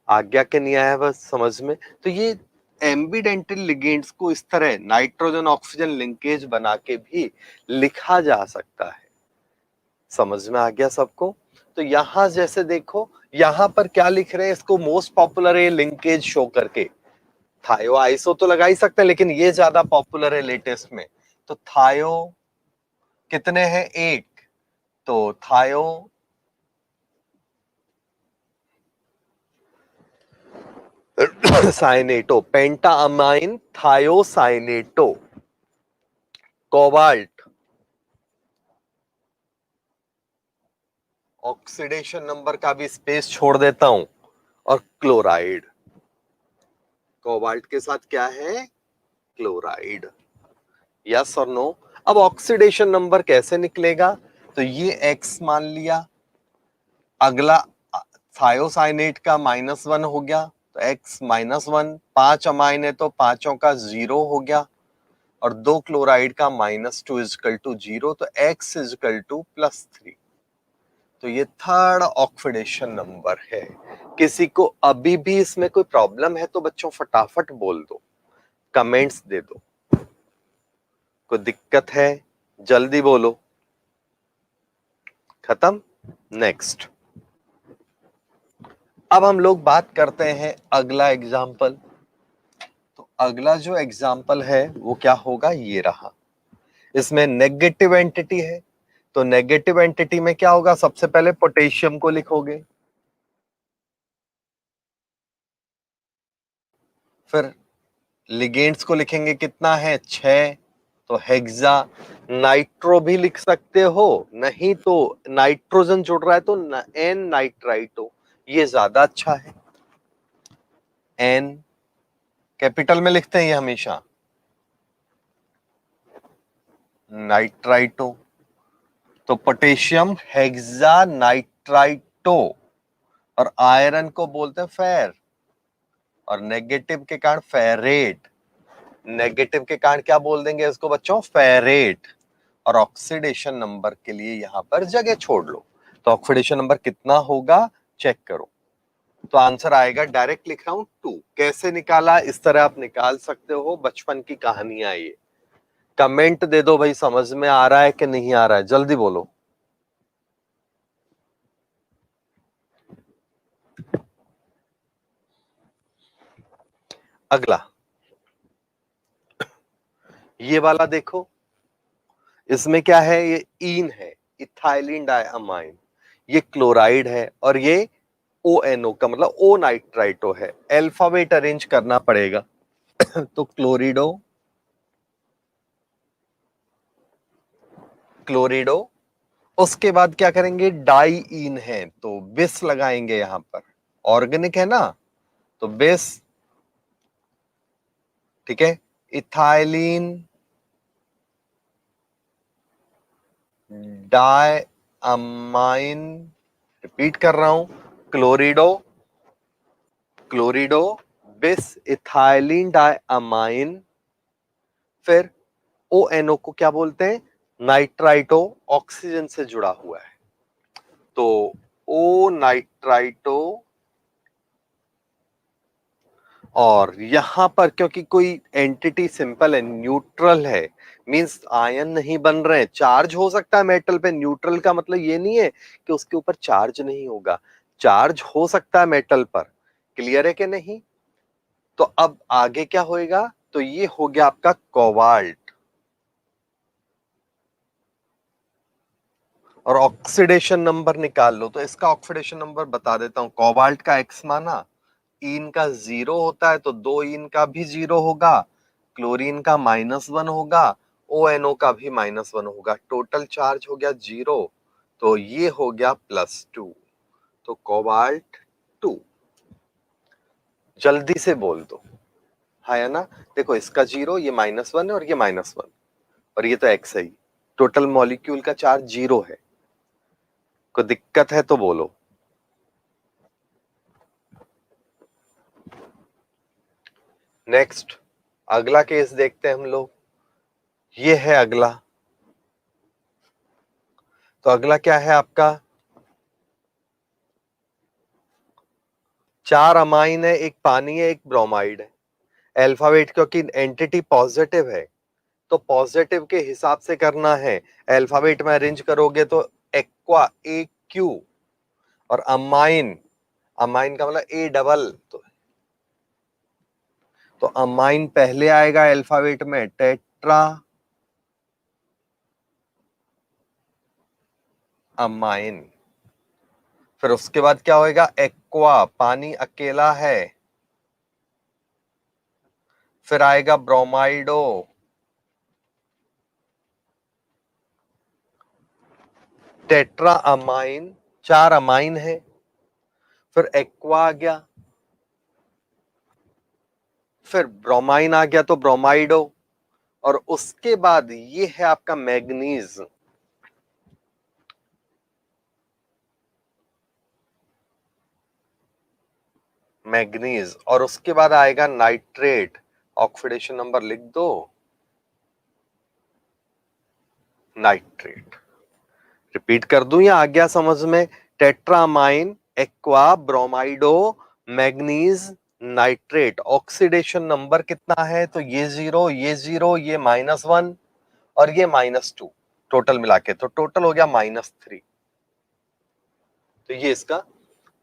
आ गया कि नहीं आया बस समझ में? तो ये एम्बीडेंटल लिगेंड्स को इस तरह नाइट्रोजन ऑक्सीजन लिंकेज बना के भी लिखा जा सकता है। समझ में आ गया सबको? तो यहां जैसे देखो, यहां पर क्या लिख रहे हैं, इसको मोस्ट पॉपुलर है लिंकेज शो करके। थायो आइसो तो लगा ही सकते हैं, लेकिन ये ज्यादा पॉपुलर है लेटेस्ट में। तो थायो कितने हैं, एक, तो thiocyanato, pentaammine thiocyanato, cobalt, oxidation number का भी स्पेस छोड़ देता हूं, और क्लोराइड, कोबाल्ट के साथ क्या है, क्लोराइड। यस और नो? अब ऑक्सीडेशन नंबर कैसे निकलेगा, तो ये X मान लिया। अगला थायोसाइनेट का -1 हो गया, तो X -1, 5 अमाइन है तो पांचों का 0 हो गया, और 2 क्लोराइड का -2 इजकल टू 0, तो X इजकल टू +3। तो ये थर्ड ऑक्सीडेशन नंबर है। किसी को अभी भी इसमें कोई प्रॉब्लम है तो बच्चों फटाफट बोल दो, कमेंट्स दे दो। कोई दिक्कत है जल्दी बोलो। खत्म। नेक्स्ट, अब हम लोग बात करते हैं अगला एग्जाम्पल। तो अगला जो एग्जाम्पल है वो क्या होगा, ये रहा। इसमें नेगेटिव एंटिटी है, तो नेगेटिव एंटिटी में क्या होगा, सबसे पहले पोटेशियम को लिखोगे, फिर लिगेंड्स को लिखेंगे, कितना है 6, तो हेक्सा। नाइट्रो भी लिख सकते हो, नहीं तो नाइट्रोजन जुड़ रहा है तो एन नाइट्राइटो, ये ज्यादा अच्छा है। एन कैपिटल में लिखते हैं ये हमेशा, नाइट्राइटो। तो पोटेशियम हेक्सा नाइट्राइटो, और आयरन को बोलते हैं फेर, और नेगेटिव के कारण फेरेट। नेगेटिव के कारण क्या बोल देंगे इसको बच्चों, फेरेट। और ऑक्सीडेशन नंबर के लिए यहां पर जगह छोड़ लो। तो ऑक्सीडेशन नंबर कितना होगा चेक करो। तो आंसर आएगा, डायरेक्ट लिख रहा हूं 2। कैसे निकाला, इस तरह आप निकाल सकते हो, बचपन की कहानियां ये। कमेंट दे दो भाई, समझ में आ रहा है कि नहीं आ रहा है, जल्दी बोलो। अगला ये वाला देखो, इसमें क्या है, ये ईन है, इथाइलिन डायअमाइन। ये क्लोराइड है और ये ONO का मतलब ओ नाइट्राइटो है। अल्फाबेट अरेंज करना पड़ेगा। तो क्लोरिडो, क्लोरिडो, उसके बाद क्या करेंगे, डाईईन है तो बिस लगाएंगे यहां पर। ऑर्गेनिक है ना, तो बिस, ठीक है। इथाइलिन डायअमाइन, रिपीट कर रहा हूं, क्लोरिडो, क्लोरिडो, बिस इथाइलिन डायअमाइन, फिर ONO को क्या बोलते हैं, नाइट्राइटो, ऑक्सीजन से जुड़ा हुआ है, तो ओ नाइट्राइटो। और यहां पर क्योंकि कोई एंटिटी सिंपल है, न्यूट्रल है, मींस आयन नहीं बन रहे हैं। चार्ज हो सकता है मेटल पे, न्यूट्रल का मतलब ये नहीं है कि उसके ऊपर चार्ज नहीं होगा, चार्ज हो सकता है मेटल पर। क्लियर है कि नहीं। तो अब आगे क्या होएगा, तो ये हो गया आपका कोबाल्ट। और ऑक्सीडेशन नंबर निकाल लो, तो इसका ऑक्सीडेशन नंबर बता देता हूं। कोबाल्ट का एक्स माना, ईन का 0 होता है तो 2 ईन का भी 0 होगा, क्लोरीन का -1 होगा, ONO का भी -1 होगा, टोटल चार्ज हो गया 0, तो ये हो गया +2, तो कोबाल्ट 2। जल्दी से बोल दो, है ना। देखो इसका 0, ये -1 है और ये -1, और ये तो एक्स है ही। टोटल मॉलिक्यूल का चार्ज 0 है। कोई दिक्कत है तो बोलो। नेक्स्ट, अगला केस देखते हैं हम लोग। ये है अगला। तो अगला क्या है आपका, 4 अमाइन है, एक पानी है, एक ब्रोमाइड है। अल्फाबेट क्योंकि एंटिटी पॉजिटिव है तो पॉजिटिव के हिसाब से करना है। अल्फाबेट में अरेंज करोगे तो एक्वा, AQ, और अमाइन, अमाइन का मतलब A डबल, तो अमाइन पहले आएगा अल्फाबेट में, टेट्रा अमाइन। फिर उसके बाद क्या होएगा, एक्वा, पानी अकेला है, फिर आएगा ब्रोमाइडो, टेट्रा अमाइन, 4 अमाइन है, फिर एक्वा आ गया, फिर ब्रोमाइन आ गया तो ब्रोमाइडो, और उसके बाद ये है आपका मैग्नीज। मैग्नीज, और उसके बाद आएगा नाइट्रेट, ऑक्सीडेशन नंबर लिख दो, नाइट्रेट। रिपीट कर दूं या आ गया समझ में? Tetraammine, aqua, bromido, manganese, nitrate. Oxidation number कितना है? तो ये जीरो, ये जीरो, ये -1 और ये -2, टोटल मिला के तो टोटल हो गया -3। तो ये इसका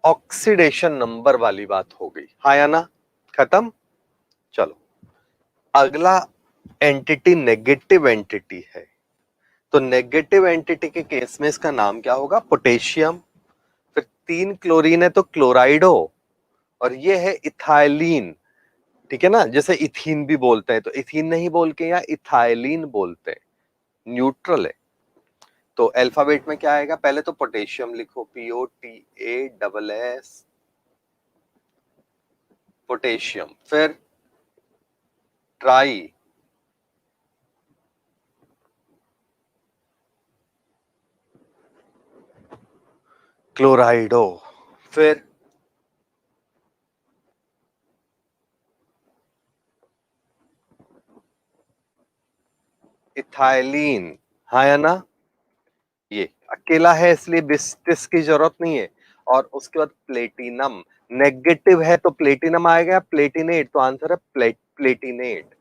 ऑक्सीडेशन नंबर वाली बात हो गई, हाँ या ना? खत्म। चलो अगला एंटिटी नेगेटिव एंटिटी है। तो नेगेटिव एंटिटी के केस में इसका नाम क्या होगा? पोटेशियम। फिर 3 क्लोरीन है तो क्लोराइडो, और ये है इथाइलिन। ठीक है ना, जैसे इथीन भी बोलते हैं तो इथीन नहीं बोल के यहाँ इथाइलिन बोलते हैं, न्यूट्रल है। तो अल्फाबेट में क्या आएगा? पहले तो पोटेशियम लिखो, POTASS, पोटेशियम। फिर ट्राई क्लोराइडो, फिर इथाइलिन, हाँ या ना? ये अकेला है इसलिए बिस्टिस की जरूरत नहीं है। और उसके बाद प्लेटिनम, नेगेटिव है तो प्लेटिनम आएगा, प्लेटिनेट, तो आंसर है प्लेटिनेट।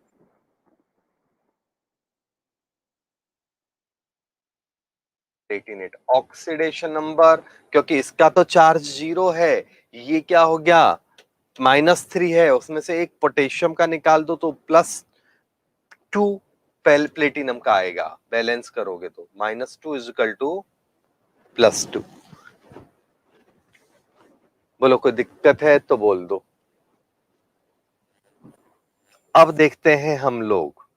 प्लेटिनेट ऑक्सीडेशन नंबर, क्योंकि इसका तो चार्ज 0 है, ये क्या हो गया? -3 है, उसमें से एक पोटेशियम का निकाल दो तो +2 प्लेटिनम का आएगा। बैलेंस करोगे तो -2 = +2। बोलो कोई दिक्कत है तो बोल दो। अब देखते हैं हम लोग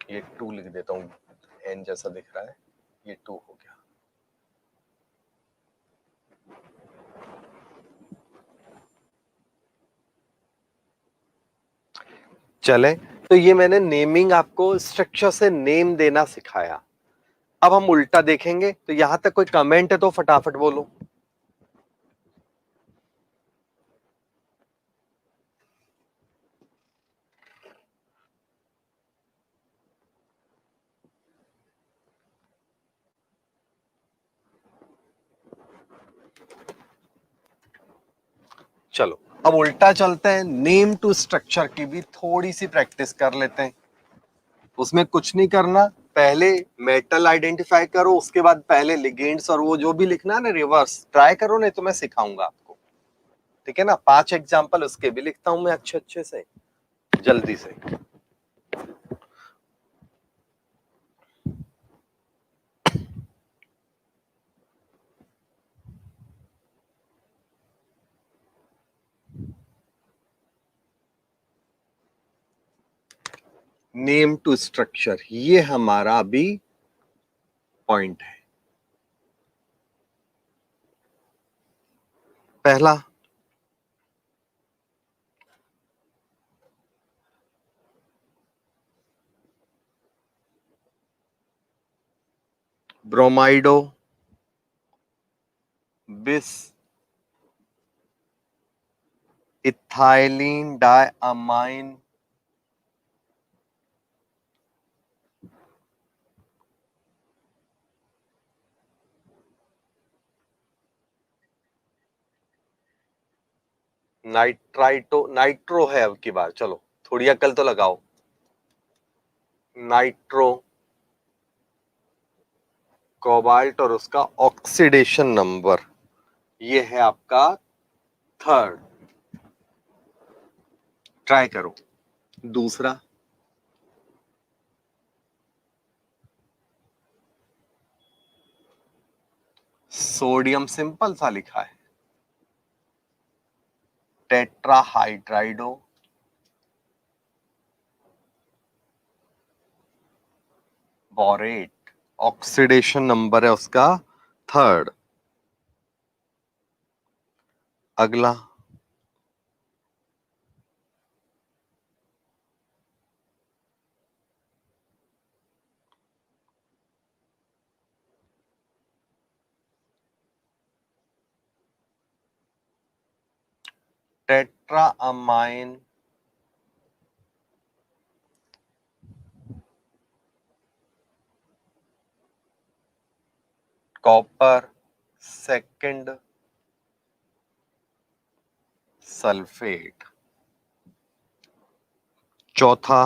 ये 2 लिख देता हूं, एन जैसा दिख रहा है, ये 2 हो गया। चले, तो ये मैंने नेमिंग आपको स्ट्रक्चर से नेम देना सिखाया। अब हम उल्टा देखेंगे, तो यहां तक कोई कमेंट है तो फटाफट बोलो। चलो अब उल्टा चलते हैं, नेम टू स्ट्रक्चर की भी थोड़ी सी प्रैक्टिस कर लेते हैं। उसमें कुछ नहीं करना, पहले मेटल आइडेंटिफाई करो, उसके बाद पहले लिगेंड्स और वो जो भी लिखना है ना रिवर्स ट्राई करो, नहीं तो मैं सिखाऊंगा आपको। ठीक है ना? 5 एग्जांपल उसके भी लिखता हूं मैं अच्छे अच्छे से, जल्दी से। नेम टू स्ट्रक्चर, ये हमारा अभी पॉइंट है। पहला, ब्रोमाइडो, बिस, इथाइलिन डायअमाइन, नाइट्राइटो, नाइट्रो है अब की बार, चलो थोड़ी अकल तो लगाओ। नाइट्रो, कोबाल्ट और उसका ऑक्सीडेशन नंबर, ये है आपका 3rd। ट्राई करो। दूसरा, सोडियम सिंपल सा लिखा है, टेट्राहाइड्राइडो, बोरेट, ऑक्सीडेशन नंबर है उसका 3rd। अगला, टेट्राअमाइन कॉपर सेकंड सल्फेट। चौथा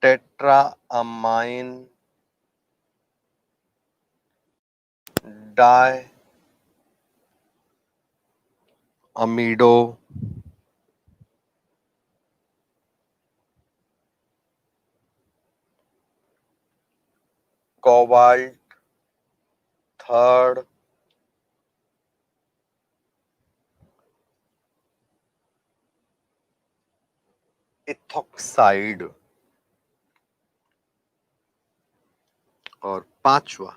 टेट्राअमाइन डाई अमीडो कोबाल्ट थर्ड इथॉक्साइड और पांचवा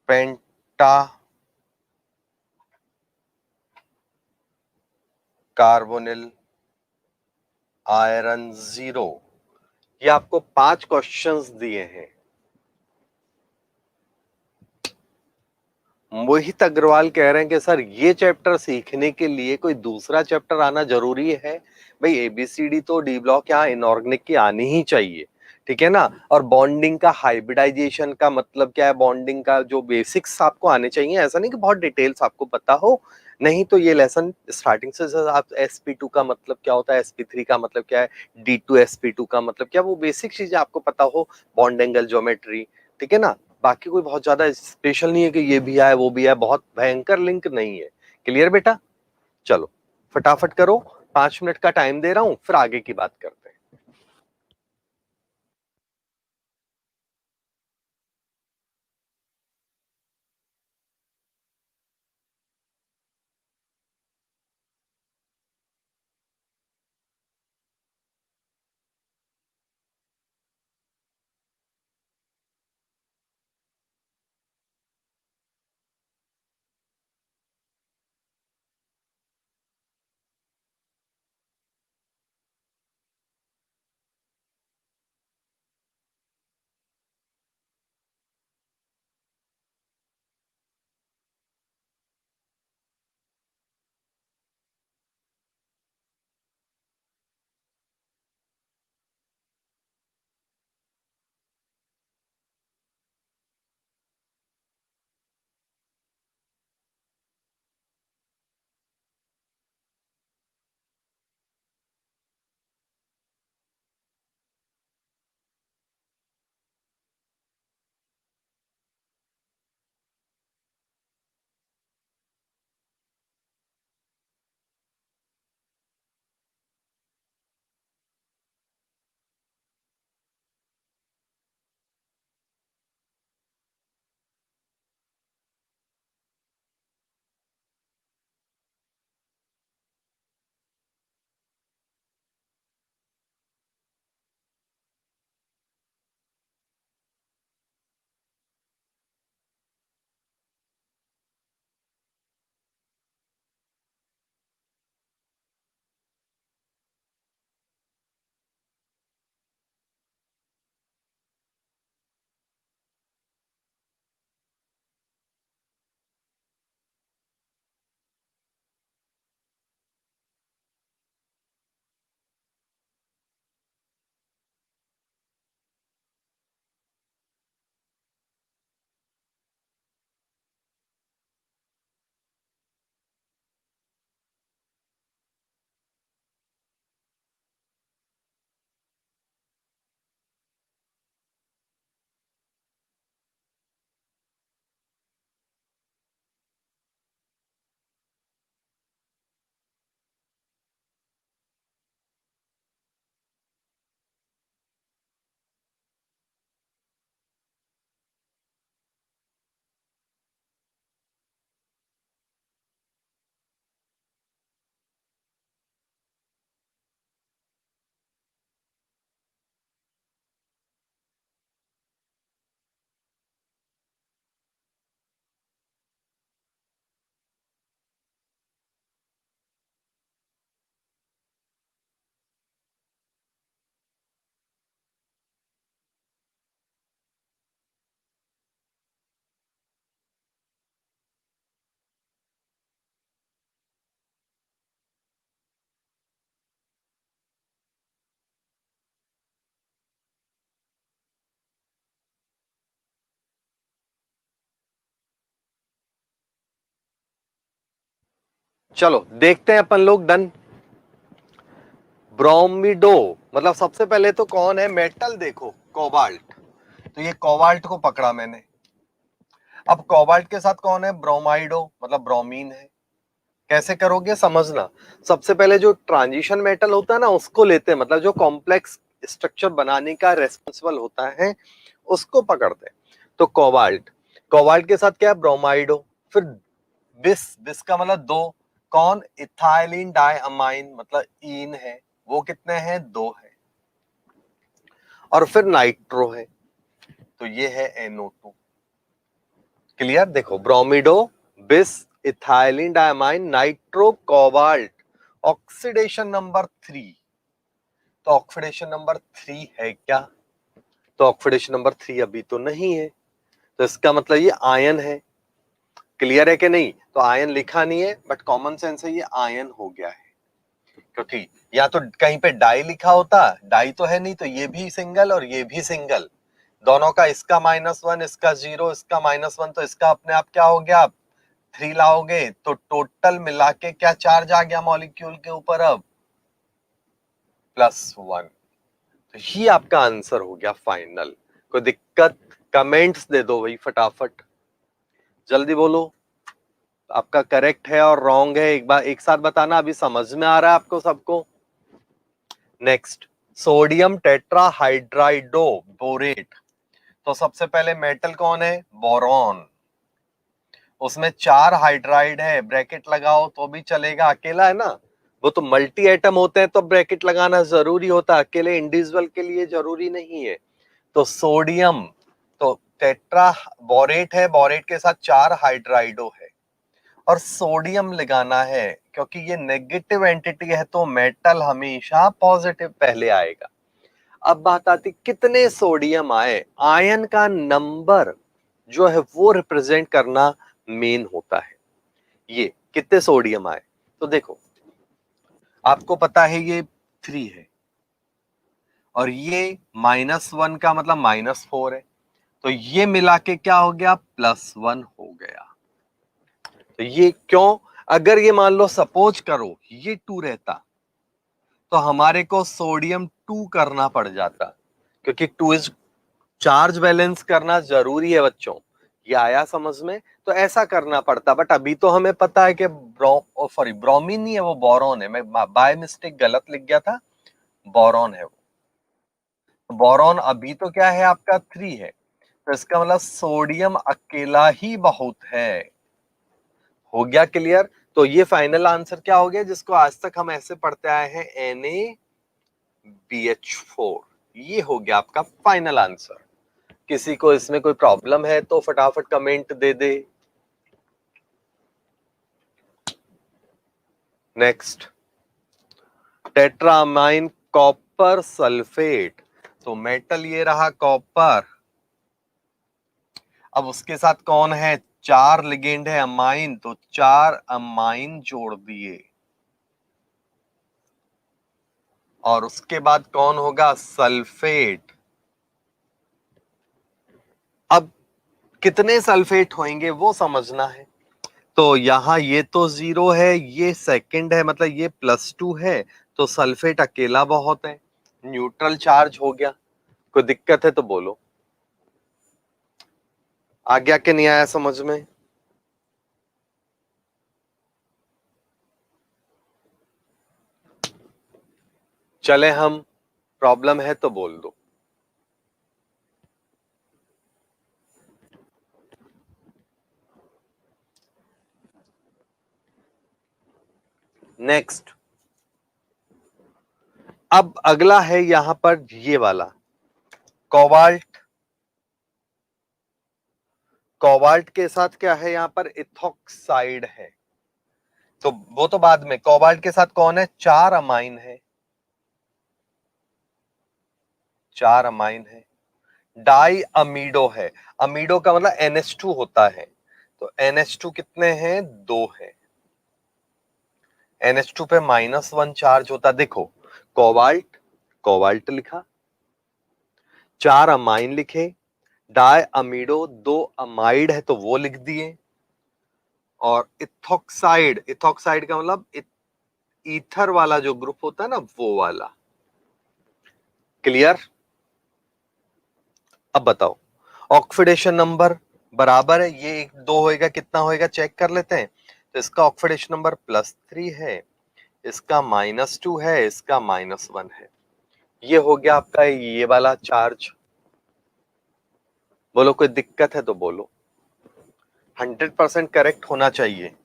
पेंटा कार्बोनिल आयरन जीरो। ये आपको 5 क्वेश्चंस दिए हैं। मोहित अग्रवाल कह रहे हैं कि सर ये चैप्टर सीखने के लिए कोई दूसरा चैप्टर आना जरूरी है? भाई एबीसीडी तो डी ब्लॉक यहाँ इनऑर्गेनिक की आनी ही चाहिए, ठीक है ना। और बॉन्डिंग का हाइब्रिडाइजेशन का मतलब क्या है, बॉन्डिंग का जो बेसिक्स आपको आने चाहिए, ऐसा नहीं कि बहुत डिटेल्स आपको पता हो। नहीं तो ये लेसन स्टार्टिंग से आप sp2 का मतलब क्या होता है, sp3 का मतलब क्या है, d2sp2 का मतलब क्या, वो बेसिक चीजें आपको पता हो, बॉन्ड एंगल ज्योमेट्री, ठीक है ना। बाकी कोई बहुत ज्यादा स्पेशल नहीं है कि ये भी आए वो भी आए, बहुत भयंकर लिंक नहीं है। क्लियर बेटा? चलो फटाफट करो, 5 मिनट का टाइम दे रहा हूं, फिर आगे की बात करते हैं। चलो देखते हैं अपन लोग। डन। ब्रोमिडो मतलब सबसे पहले तो कौन है मेटल, देखो कोबाल्ट, तो ये कोबाल्ट को पकड़ा मैंने। अब कोबाल्ट के साथ कौन है, ब्रोमाइडो मतलब ब्रोमीन है। कैसे करोगे समझना, सबसे पहले जो ट्रांजिशन मेटल होता है ना उसको लेते हैं, मतलब जो कॉम्प्लेक्स स्ट्रक्चर बनाने का रेस्पॉन्सिबल होता है उसको पकड़ते हैं। तो कोबाल्ट, कोबाल्ट के साथ क्या है, ब्रोमाइडो। फिर बिस, बिस का मतलब दो, कौन, इथाइलिन डाइअमाइन मतलब इन है, वो कितने हैं, दो है। और फिर नाइट्रो है, तो ये है NO2। क्लियर, देखो ब्रोमिडो, बिस, ethylene diamine, nitro, cobalt, oxidation number 3। तो ऑक्सीडेशन नंबर 3 है क्या, तो ऑक्सीडेशन नंबर 3 अभी तो नहीं है, तो इसका मतलब ये आयन है। क्लियर है कि नहीं, तो आयन लिखा नहीं है बट कॉमन सेंस है, ये आयन हो गया है। क्योंकि या तो कहीं पे डाई लिखा होता, डाई तो है नहीं, तो ये भी सिंगल और ये भी सिंगल, दोनों का, इसका -1 इसका 0 इसका -1, तो इसका अपने आप क्या हो गया, 3 लाओगे तो टोटल मिला के क्या चार्ज आ गया मॉलिक्यूल के ऊपर, अब +1। तो ये आपका आंसर हो गया फाइनल। कोई दिक्कत, कमेंट्स दे दो भाई फटाफट, जल्दी बोलो आपका करेक्ट है और रॉन्ग है, एक बार एक साथ बताना, अभी समझ में आ रहा है आपको सबको। नेक्स्ट, सोडियम टेट्राहाइड्राइडो बोरेट, तो सबसे पहले मेटल कौन है, बोरॉन। उसमें 4 हाइड्राइड है, ब्रैकेट लगाओ तो भी चलेगा, अकेला है ना, वो तो मल्टी एटम होते हैं तो ब्रैकेट लगाना जरूरी होता है, अकेले इंडिविजुअल के लिए जरूरी नहीं है। तो सोडियम, तो टेट्रा बोरेट है, बोरेट के साथ 4 हाइड्राइडो है, और सोडियम लगाना है क्योंकि ये नेगेटिव एंटिटी है, तो मेटल हमेशा पॉजिटिव पहले आएगा। अब बात आती कितने सोडियम आए, आयन का नंबर जो है वो रिप्रेजेंट करना मेन होता है, ये कितने सोडियम आए। तो देखो आपको पता है ये 3 है, और ये -1 का मतलब -4 है, तो ये मिला के क्या हो गया, +1 हो गया। तो ये क्यों, अगर ये मान लो सपोज करो ये 2 रहता तो हमारे को सोडियम 2 करना पड़ जाता, क्योंकि 2 इज चार्ज बैलेंस करना जरूरी है बच्चों, ये आया समझ में, तो ऐसा करना पड़ता। बट अभी तो हमें पता है कि ब्रोमीन नहीं है, वो बोरॉन है, मैं बाय मिस्टेक गलत लिख गया था, बोरॉन है वो। बोरॉन अभी तो क्या है आपका 3 है, तो इसका मतलब सोडियम अकेला ही बहुत है। हो गया क्लियर, तो ये फाइनल आंसर क्या हो गया, जिसको आज तक हम ऐसे पढ़ते आए हैं NaBH4, ये हो गया आपका फाइनल आंसर। किसी को इसमें कोई प्रॉब्लम है तो फटाफट कमेंट दे दे। नेक्स्ट, टेट्रामाइन कॉपर सल्फेट, तो मेटल ये रहा कॉपर, अब उसके साथ कौन है, 4 लिगेंड है अमाइन, तो 4 अमाइन जोड़ दिए, और उसके बाद कौन होगा, सल्फेट। अब कितने सल्फेट होंगे वो समझना है, तो यहां ये तो 0 है, ये सेकंड है मतलब ये +2 है, तो सल्फेट अकेला बहुत है, न्यूट्रल चार्ज हो गया। कोई दिक्कत है तो बोलो, आ गया कि नहीं आया समझ में। चले हम, प्रॉब्लम है तो बोल दो। नेक्स्ट, अब अगला है यहां पर ये वाला कोबाल्ट, कोबाल्ट के साथ क्या है यहां पर, इथॉक्साइड है, तो वो तो बाद में, कोबाल्ट के साथ कौन है, 4 अमाइन है, 4 अमाइन है, डाई अमीडो है, अमीडो का मतलब NH2 होता है, तो NH2 कितने हैं, 2 है, NH2 पे -1 चार्ज होता, देखो कोबाल्ट, कोबाल्ट लिखा, 4 अमाइन लिखे, डाई अमीडो 2 अमाइड है तो वो लिख दिए, और इथॉक्साइड, इथॉक्साइड का मतलब ईथर वाला जो ग्रुप होता है ना, वो वाला। क्लियर? अब बताओ, ऑक्सीडेशन नंबर बराबर है, ये एक दो होएगा, कितना होएगा चेक कर लेते हैं। तो इसका ऑक्सीडेशन नंबर +3 है, इसका -2 है, इसका -1 है। ये हो गया आपका ये वाला चार्ज। बोलो कोई दिक्कत है तो बोलो। 100% करेक्ट होना चाहिए।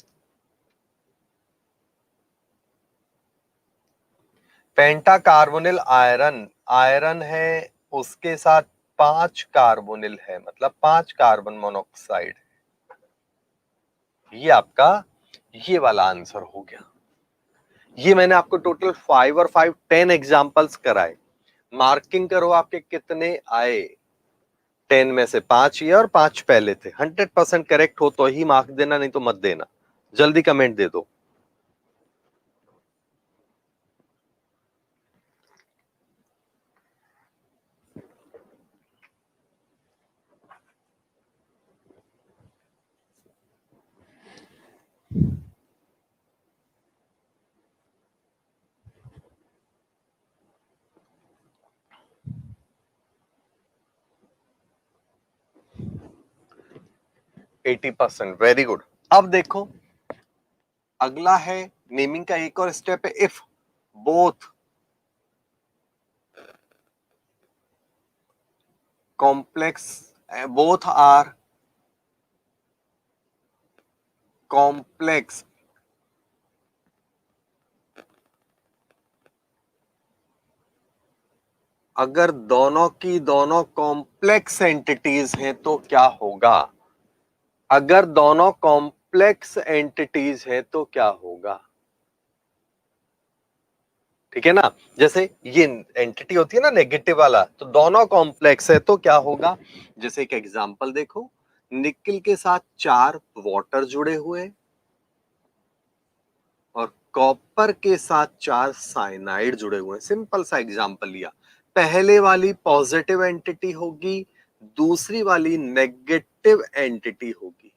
पेंटा कार्बोनिल आयरन, आयरन है, उसके साथ 5 कार्बोनिल है, मतलब 5 कार्बन मोनोऑक्साइड। ये आपका ये वाला आंसर हो गया। ये मैंने आपको टोटल 5 और 5 10 एग्जांपल्स कराए। मार्किंग करो आपके कितने आए। 10 में से 5 ये और 5 पहले थे। 100% करेक्ट हो तो ही मार्क देना, नहीं तो मत देना। जल्दी कमेंट दे दो। Eighty %, very good. अब देखो अगला है नेमिंग का एक और स्टेप है। If both complex, both are complex, अगर दोनों की दोनों कॉम्प्लेक्स एंटिटीज हैं तो क्या होगा। अगर दोनों कॉम्प्लेक्स एंटिटीज हैं तो क्या होगा। ठीक है ना, जैसे ये एंटिटी होती है ना नेगेटिव वाला, तो दोनों कॉम्प्लेक्स है तो क्या होगा। जैसे एक एग्जांपल देखो, निकिल के साथ 4 वाटर जुड़े हुए और कॉपर के साथ 4 साइनाइड जुड़े हुए हैं। सिंपल सा एग्जांपल लिया। पहले वाली पॉजिटिव एंटिटी होगी, दूसरी वाली नेगेटिव एंटिटी होगी।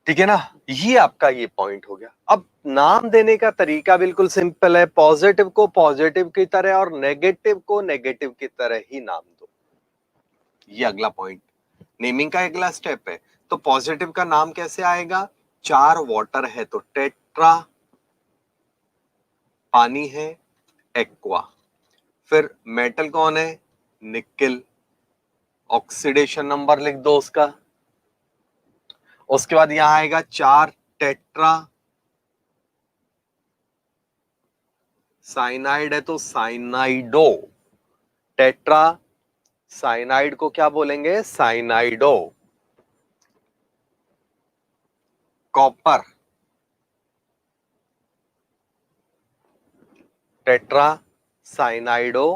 ठीक है ना, ये आपका ये पॉइंट हो गया। अब नाम देने का तरीका बिल्कुल सिंपल है। पॉजिटिव को पॉजिटिव की तरह और नेगेटिव को नेगेटिव की तरह ही नाम दो। ये अगला पॉइंट, नेमिंग का अगला स्टेप है। तो पॉजिटिव का नाम कैसे आएगा। 4 वाटर है तो टेट्रा, पानी है एक्वा। फिर मेटल कौन है, निकिल। ऑक्सीडेशन नंबर लिख दो उसका। उसके बाद यहां आएगा 4 टेट्रा, साइनाइड है तो साइनाइडो। टेट्रा साइनाइड को क्या बोलेंगे, cyanido. Copper, tetracyanido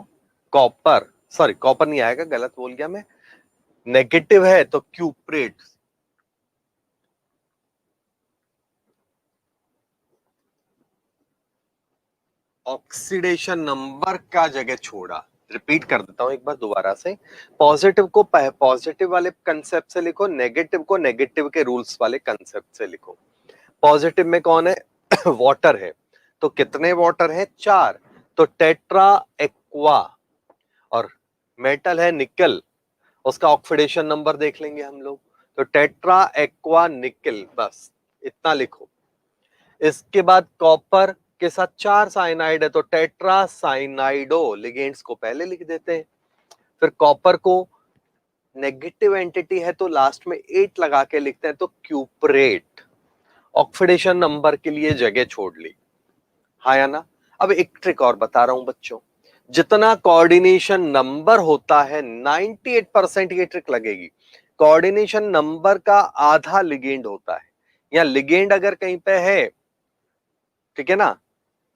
copper. Sorry copper नहीं आएगा, गलत बोल गया मैं। नेगेटिव है तो क्यूप्रेट। ऑक्सीडेशन नंबर का जगह छोड़ा। रिपीट कर देता हूं एक बार दोबारा से। पॉजिटिव को पॉजिटिव वाले कंसेप्ट से लिखो, नेगेटिव को नेगेटिव के रूल्स वाले कंसेप्ट से लिखो। पॉजिटिव में कौन है वाटर है, तो कितने वाटर है 4, तो टेट्रा एक्वा। और मेटल है निकल, उसका ऑक्सीडेशन नंबर देख लेंगे हम लोग। तो टेट्रा एक्वा निकल, बस इतना लिखो। इसके बाद कॉपर के साथ 4 साइनाइड है तो टेट्रा साइनाइडो, लिगेंड्स को पहले लिख देते हैं। फिर कॉपर को नेगेटिव एंटिटी है तो लास्ट में 8 लगा के लिखते हैं तो क्यूपरेट। ऑक्सीडेशन नंबर के लिए जगह छोड़ ली, हाँ या ना। अब एक ट्रिक और बता रहा हूं बच्चों, जितना कोऑर्डिनेशन नंबर होता है 98% ये ट्रिक लगेगी। कोऑर्डिनेशन नंबर का आधा लिगेंड होता है, या लिगेंड अगर कहीं पे है, ठीक है ना,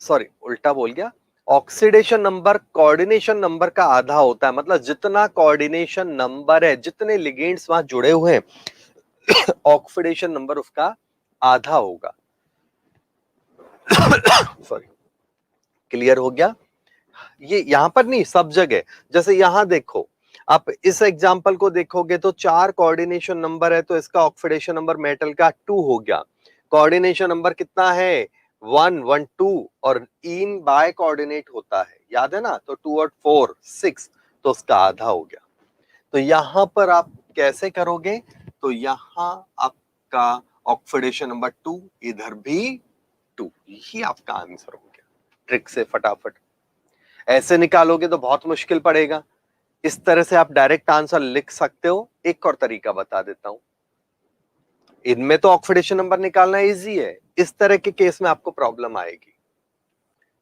सॉरी उल्टा बोल गया। ऑक्सीडेशन नंबर कोऑर्डिनेशन नंबर का आधा होता है, मतलब जितना कोऑर्डिनेशन नंबर है, जितने लिगेंड्स वहां जुड़े हुए हैं, ऑक्सीडेशन नंबर उसका आधा होगा। सॉरी, क्लियर हो गया। ये यहां पर नहीं, सब जगह। जैसे यहां देखो, आप इस एग्जाम्पल को देखोगे तो 4 कोऑर्डिनेशन नंबर है, तो इसका ऑक्सीडेशन नंबर मेटल का 2 हो गया। कोऑर्डिनेशन नंबर कितना है? 1 1 2, और इन बाय कोऑर्डिनेट होता है, याद है ना? तो 2 और 4 6, तो उसका आधा हो गया। तो यहां पर आप कैसे करोगे? तो यहां आपका ऑक्सीडेशन नंबर 2, इधर भी 2, ये आपका आंसर हो गया। ट्रिक से फटाफट ऐसे निकालोगे तो बहुत मुश्किल पड़ेगा। इस तरह से आप डायरेक्ट आंसर लिख सकते हो। एक और तरीका बता देता हूं। इनमें तो ऑक्सीडेशन नंबर निकालना इजी है, इस तरह के केस में आपको प्रॉब्लम आएगी,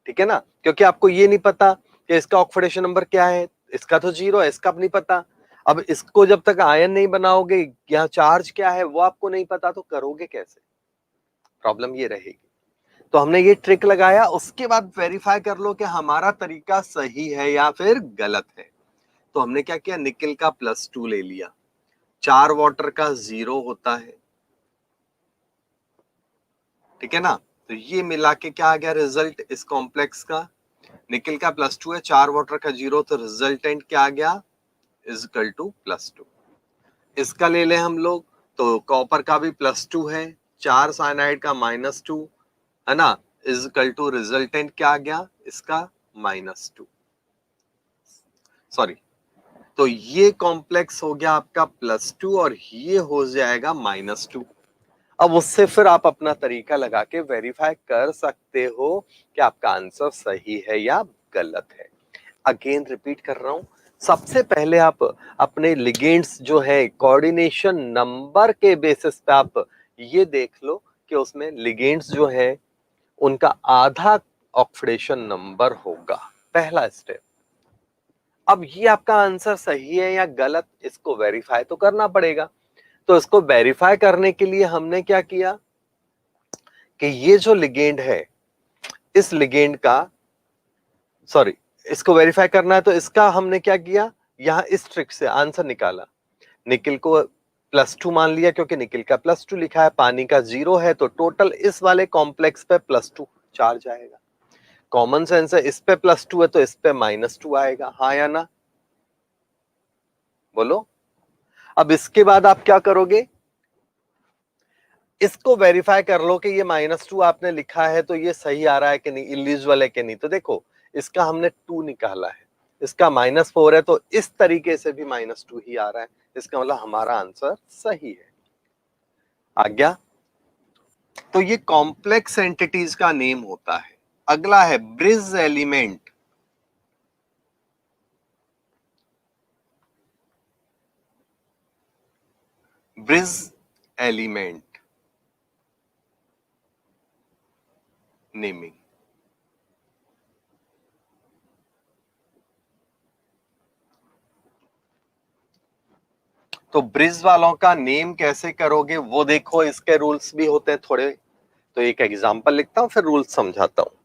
ठीक है ना? क्योंकि आपको ये नहीं पता कि इसका ऑक्सीडेशन नंबर क्या है, इसका तो 0 है, इसका नहीं पता। अब इसको जब तक आयन नहीं बनाओगे, यहाँ चार्ज क्या है वो आपको नहीं पता, तो करोगे कैसे? प्रॉब्लम ये रहेगी। तो हमने ये ट्रिक लगाया, उसके बाद वेरीफाई कर लो कि हमारा तरीका सही है या फिर गलत है। तो हमने क्या किया, निकल का +2 ले लिया, 4 वाटर का 0 होता है, ठीक है ना? तो ये मिला के क्या आ गया रिजल्ट इस कॉम्प्लेक्स का? निकल का +2 है, 4 वाटर का 0, तो रिजल्टेंट क्या आ गया? Is equal to +2। इसका ले ले हम लोग, तो कॉपर का भी +2 है, 4 साइनाइड का -2, है ना? इज इक्वल टू रिजल्टेंट क्या आ गया इसका? -2। सॉरी, तो ये कॉम्प्लेक्स हो गया आपका +2 और ये हो जाएगा -2। अब उससे फिर आप अपना तरीका लगा के वेरीफाई कर सकते हो कि आपका आंसर सही है या गलत है। अगेन रिपीट कर रहा हूं, सबसे पहले आप अपने लिगेंड्स जो है कोऑर्डिनेशन नंबर के बेसिस पे आप ये देख लो कि उसमें लिगेंड्स जो है उनका आधा ऑक्सीडेशन नंबर होगा, पहला स्टेप। अब ये आपका आंसर सही है या गलत, इसको वेरीफाई तो करना पड़ेगा। तो इसको वेरीफाई करने के लिए हमने क्या किया कि ये जो लिगेंड है, इस लिगेंड का, सॉरी, इसको वेरीफाई करना है तो इसका हमने क्या किया, यहां इस ट्रिक से आंसर निकाला। निकिल को +2 मान लिया क्योंकि निकिल का +2 लिखा है, पानी का 0 है, तो टोटल इस वाले कॉम्प्लेक्स पे +2 चार्ज आएगा। कॉमन सेंस है, इस पे +2 है तो इस पे -2 आएगा, हाँ या ना? बोलो। अब इसके बाद आप क्या करोगे, इसको वेरीफाई कर लो कि ये -2 आपने लिखा है तो ये सही आ रहा है कि नहीं, इलिजिबल है कि नहीं। तो देखो, इसका हमने 2 निकाला है, इसका -4 है, तो इस तरीके से भी -2 ही आ रहा है, इसका मतलब हमारा आंसर सही है। आ गया? तो ये कॉम्प्लेक्स एंटिटीज का नेम होता है। अगला है bridge element. Bridge element naming. तो ब्रिज वालों का नेम कैसे करोगे वो देखो, इसके रूल्स भी होते हैं थोड़े। तो एक एग्जांपल लिखता हूं फिर रूल्स समझाता हूं।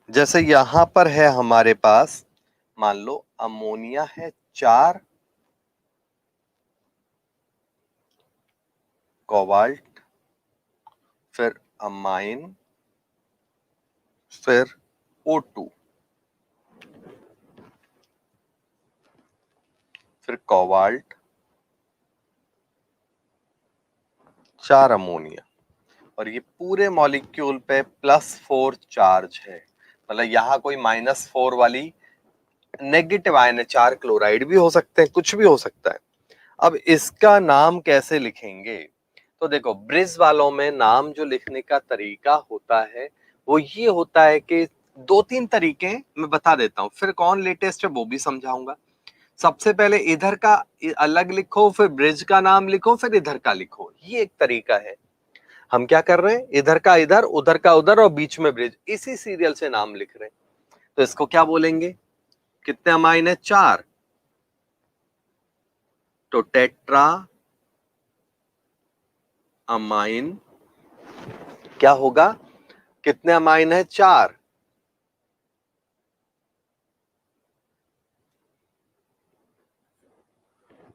जैसे यहां पर है हमारे पास, मान लो अमोनिया है 4, कोबाल्ट, फिर अमाइन, फिर O2, फिर कोबाल्ट, 4 अमोनिया, और ये पूरे मॉलिक्यूल पे +4 चार्ज है। मतलब यहाँ कोई -4 वाली नेगेटिव आयन है, 4 क्लोराइड भी हो सकते हैं, कुछ भी हो सकता है। अब इसका नाम कैसे लिखेंगे? तो देखो, ब्रिज वालों में नाम जो लिखने का तरीका होता है वो ये होता है कि 2-3 तरीके मैं बता देता हूँ, फिर कौन लेटेस्ट है वो भी समझाऊंगा। सबसे पहले इधर का अलग लिखो, फिर ब्रिज का नाम लिखो, फिर इधर का लिखो, ये एक तरीका है। हम क्या कर रहे हैं, इधर का इधर, उधर का उधर, और बीच में ब्रिज, इसी सीरियल से नाम लिख रहे हैं। तो इसको क्या बोलेंगे? कितने अमाइन है? 4, तो टेट्रा अमाइन क्या होगा? कितने अमाइन है? 4।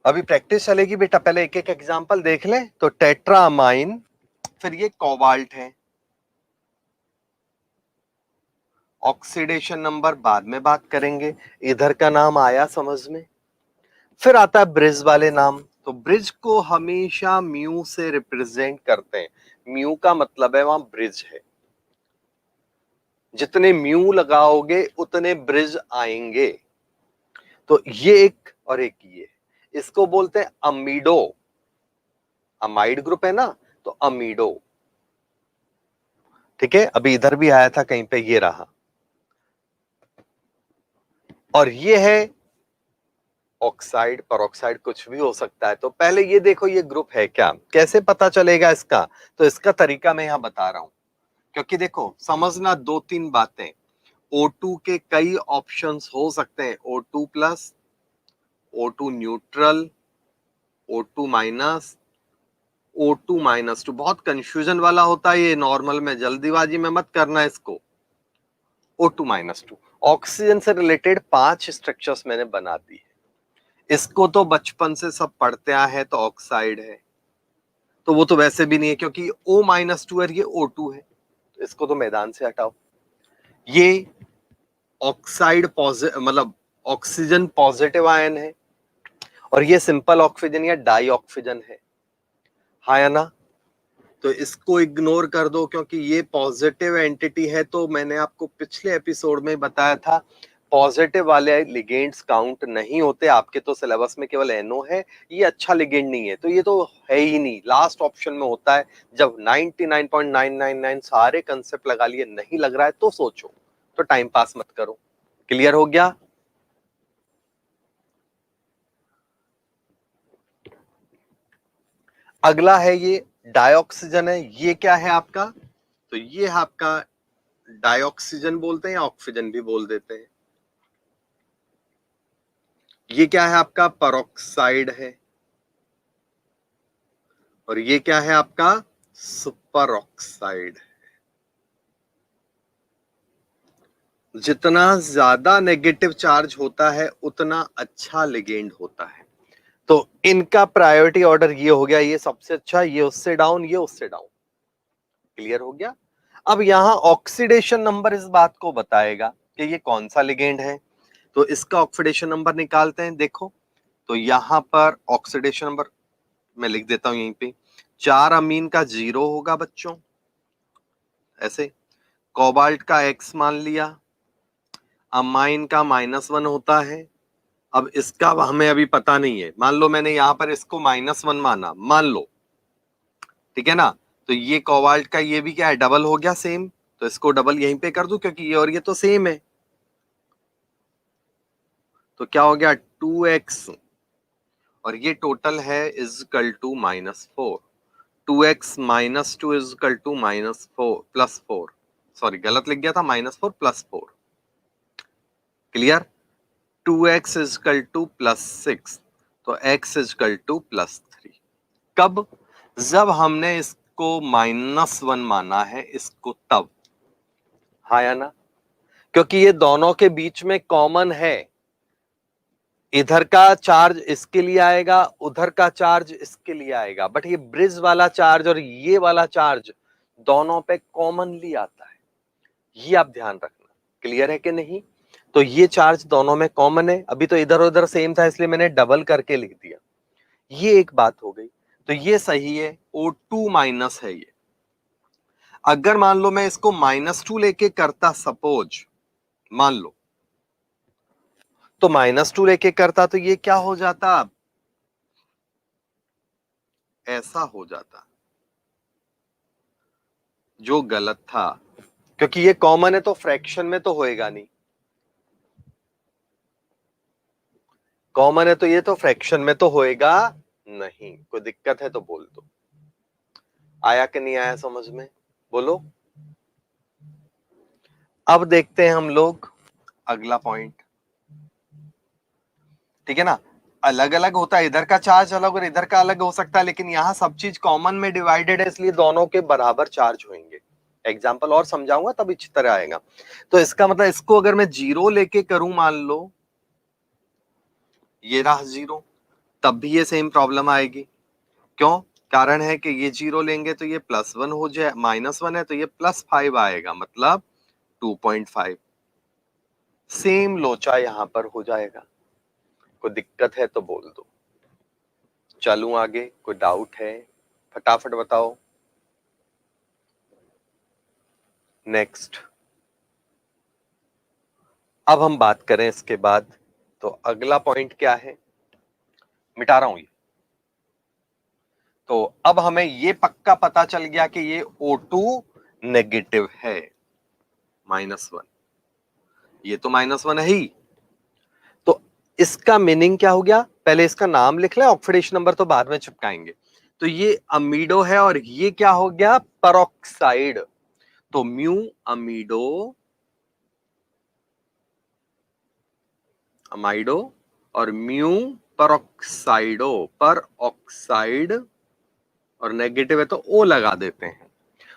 अभी प्रैक्टिस चलेगी बेटा, पहले एक एक एग्जांपल देख लें। तो टेट्रा अमाइन, फिर ये कोबाल्ट है, ऑक्सीडेशन नंबर बाद में बात करेंगे। इधर का नाम आया समझ में। फिर आता है ब्रिज वाले नाम। तो ब्रिज को हमेशा म्यू से रिप्रेजेंट करते हैं। म्यू का मतलब है वहां ब्रिज है, जितने म्यू लगाओगे उतने ब्रिज आएंगे। तो ये एक और एक ये, इसको बोलते हैं अमीडो। अमाइड ग्रुप है ना, तो अमीडो। ठीक है, अभी इधर भी आया था कहीं पे, ये रहा। और ये है ऑक्साइड, परऑक्साइड, कुछ भी हो सकता है। तो पहले ये देखो ये ग्रुप है क्या, कैसे पता चलेगा इसका। तो इसका तरीका मैं यहां बता रहा हूं, क्योंकि देखो समझना दो तीन बातें। O2 के कई ऑप्शंस हो सकते हैं, O2 plus, O2 neutral, O2 minus, O2 minus two. बहुत कंफ्यूजन वाला होता है ये, नॉर्मल में जल्दीबाजी में मत करना इसको। O2 माइनस टू, ऑक्सीजन से रिलेटेड 5 स्ट्रक्चर्स मैंने बना दी है। इसको तो बचपन से सब पढ़ते आए हैं, तो ऑक्साइड है। तो वो तो वैसे भी नहीं है, क्योंकि O माइनस टू है, ये O2 है, तो इसको तो मैदान से हटाओ। ये ऑक्साइड पॉजिटिव, मतलब ऑक्सीजन पॉजिटिव आयन है, और ये सिंपल ऑक्सीजन या डाई ऑक्सीजन है। हाँ या ना? तो इसको इग्नोर कर दो, क्योंकि ये पॉजिटिव एंटिटी है। तो मैंने आपको पिछले एपिसोड में बताया था, पॉजिटिव वाले लिगेंड्स काउंट नहीं होते। आपके तो सिलेबस में केवल NO है, ये अच्छा लिगेंड नहीं है, तो ये तो है ही नहीं। लास्ट ऑप्शन में होता है, जब 99.999 सारे कंसेप्ट लगा लिए नहीं लग रहा है तो सोचो, तो टाइम पास मत करो। क्लियर हो गया? अगला है ये डाइऑक्सीजन है। ये क्या है आपका? तो ये है आपका डाइऑक्सीजन, बोलते हैं या ऑक्सीजन भी बोल देते हैं। ये क्या है आपका? परऑक्साइड है। और ये क्या है आपका? Super oxide. जितना ज्यादा नेगेटिव चार्ज होता है उतना अच्छा लिगेंड होता है। तो इनका प्रायोरिटी ऑर्डर ये हो गया, ये सबसे अच्छा, ये उससे डाउन, ये उससे डाउन। क्लियर हो गया? अब यहां ऑक्सीडेशन नंबर इस बात को बताएगा कि ये कौन सा लिगेंड है। तो इसका ऑक्सीडेशन नंबर निकालते हैं। देखो, तो यहां पर ऑक्सीडेशन नंबर मैं लिख देता हूं यहीं पे। 4 अमीन का 0 होगा बच्चों, ऐसे। कोबाल्ट का X मान लिया, अमाइन का -1 होता है। अब इसका हमें अभी पता नहीं है। मान लो मैंने यहां पर इसको -1 माना, मान लो, ठीक है ना। तो ये कोबाल्ट का ये भी क्या है, डबल हो गया सेम। तो इसको डबल यहीं पे कर दूं, क्योंकि ये और ये तो सेम है। तो क्या हो गया, 2x, और ये टोटल है is equal to -4। 2x -2 is equal to -4 +4। Sorry, गलत लिख गया था, -4 +4। क्लियर? 2x इजकल टू +6, तो x इजकल टू +3। कब? जब हमने इसको -1 माना है, इसको तब। हाँ या ना? क्योंकि ये दोनों के बीच में कॉमन है। इधर का चार्ज इसके लिए आएगा, उधर का चार्ज इसके लिए आएगा, बट ये ब्रिज वाला चार्ज और ये वाला चार्ज दोनों पे कॉमनली आता है। ये आप ध्यान रखना। क्लियर है कि नहीं? तो ये चार्ज दोनों में कॉमन है। अभी तो इधर उधर सेम था, इसलिए मैंने डबल करके लिख दिया। ये एक बात हो गई। तो ये सही है, O2 माइनस है ये। अगर मान लो मैं इसको -2 लेके करता, सपोज मान लो, तो -2 लेके करता, तो ये क्या हो जाता, ऐसा हो जाता, जो गलत था। क्योंकि ये कॉमन है, तो फ्रैक्शन में तो होएगा नहीं। कॉमन है तो ये तो फ्रैक्शन में तो होएगा नहीं। कोई दिक्कत है तो बोल दो। आया कि नहीं आया समझ में? बोलो। अब देखते हैं हम लोग अगला पॉइंट। ठीक है ना? अलग अलग होता है, इधर का चार्ज अलग और इधर का अलग हो सकता है, लेकिन यहाँ सब चीज कॉमन में डिवाइडेड है, इसलिए दोनों के बराबर चार्ज होंगे। एग्जाम्पल और समझाऊंगा तब इस तरह आएगा। तो इसका मतलब, इसको अगर मैं 0 लेके करूं, मान लो ये रहा 0, तब भी ये सेम प्रॉब्लम आएगी। क्यों? कारण है कि ये 0 लेंगे तो ये +1 हो जाए, -1 है तो ये +5 आएगा, मतलब 2.5। सेम लोचा यहां पर हो जाएगा। कोई दिक्कत है तो बोल दो, चलूं आगे? कोई डाउट है फटाफट बताओ। नेक्स्ट, अब हम बात करें इसके बाद, तो अगला पॉइंट क्या है, मिटा रहा हूं ये। तो अब हमें ये पक्का पता चल गया कि ये O2 नेगेटिव है, -1, ये तो -1 है ही। तो इसका मीनिंग क्या हो गया, पहले इसका नाम लिख लें, ऑक्सीडेशन नंबर तो बाद में चिपकाएंगे। तो ये अमीडो है और ये क्या हो गया, पेरोक्साइड। तो म्यू अमीडो, अमाइडो, और म्यू पेरोक्साइडो, पर ऑक्साइड, और नेगेटिव है तो ओ लगा देते हैं।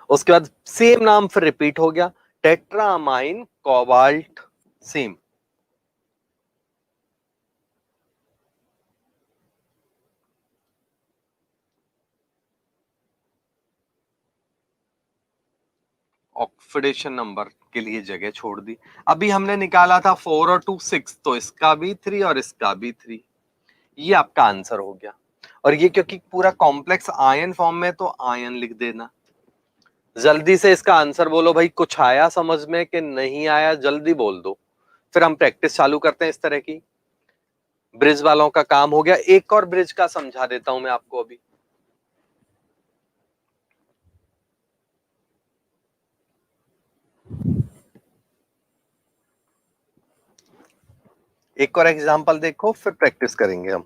उसके बाद सेम नाम फिर रिपीट हो गया, टेट्रामाइन कोबाल्ट, सेम। ऑक्सीडेशन नंबर के लिए जगह छोड़ दी। अभी हमने निकाला था 4 और 2 6, तो इसका भी 3 और इसका भी 3, ये आपका आंसर हो गया। और ये क्योंकि पूरा कॉम्प्लेक्स आयन फॉर्म में, तो आयन लिख देना। जल्दी से इसका आंसर बोलो भाई, कुछ आया समझ में कि नहीं आया, जल्दी बोल दो, फिर हम प्रैक्टिस चालू करते हैं इस तरह की। ब्रिज वालों का काम हो गया, एक और ब्रिज का समझा देता हूं मैं आपको अभी। एक और एग्जांपल देखो, फिर प्रैक्टिस करेंगे हम।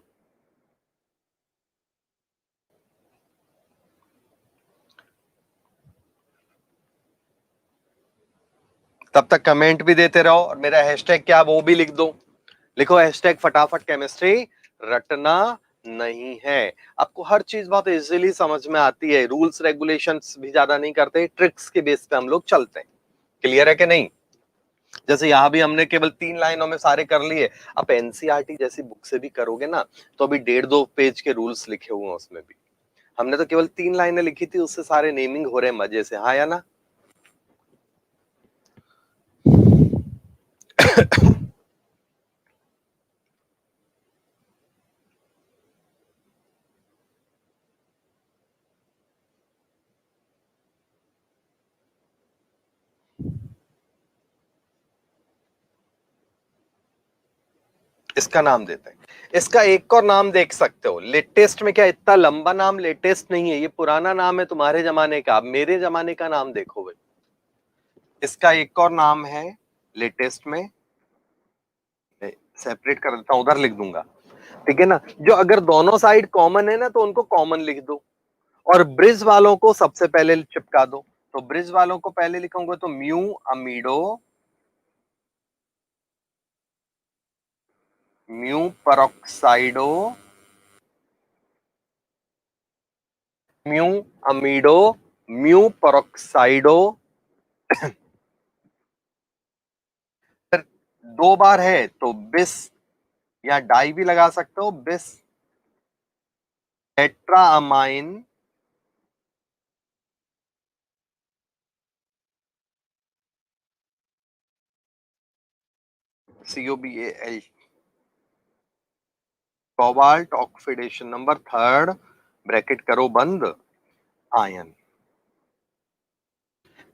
तब तक कमेंट भी देते रहो, और मेरा हैशटैग क्या वो भी लिख दो। लिखो हैशटैग फटाफट केमिस्ट्री, रटना नहीं है। आपको हर चीज बहुत इजीली समझ में आती है, रूल्स रेगुलेशंस भी ज्यादा नहीं करते, ट्रिक्स के बेस पे हम लोग चलते हैं। क्लियर है कि नहीं? जैसे यहाँ भी हमने केवल 3 लाइनों में सारे कर लिए। आप एनसीईआरटी जैसी बुक से भी करोगे ना, तो अभी 1.5-2 पेज के रूल्स लिखे हुए हैं उसमें भी। हमने तो केवल 3 लाइनें लिखी थी, उससे सारे नेमिंग हो रहे हैं मजे से, हाँ या ना? इसका नाम देते हैं। इसका एक और नाम देख सकते हो, लेटेस्ट में। क्या इतना लंबा नाम लेटेस्ट नहीं है, ये पुराना नाम है तुम्हारे जमाने का। मेरे जमाने का नाम देखो भाई, इसका एक और नाम है लेटेस्ट में, सेपरेट कर देता हूं, उधर लिख दूंगा, ठीक है ना। जो अगर दोनों साइड कॉमन है ना, तो उनको कॉमन लिख दो, और ब्रिज वालों को सबसे पहले चिपका दो। तो ब्रिज वालों को पहले लिखूंगा तो म्यू अमीडो, म्यू परऑक्साइडो, म्यू अमीडो, म्यू परऑक्साइडो। फिर 2 बार है तो बिस, या डाई भी लगा सकते हो, बिस टेट्रामाइन COBAL, cobalt oxidation number 3, bracket करो बंद, आयन।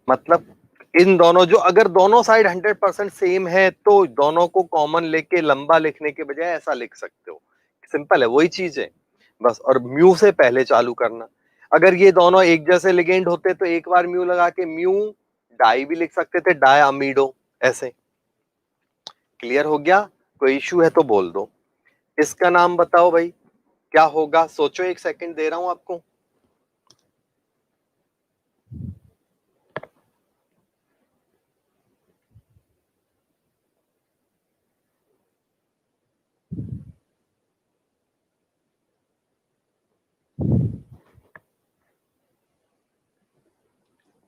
मतलब इन दोनों, जो अगर दोनों साइड 100% सेम है, तो दोनों को कॉमन लेके लंबा लिखने के बजाय ऐसा लिख सकते हो। सिंपल है, वही चीज है बस। और म्यू से पहले चालू करना। अगर ये दोनों एक जैसे लिगेंड होते तो एक बार म्यू लगा के म्यू डाई भी लिख सकते थे, डाई अमीडो, ऐसे। क्लियर हो गया? कोई इश्यू है तो बोल दो। इसका नाम बताओ भाई, क्या होगा? सोचो, 1 सेकंड दे रहा हूं आपको।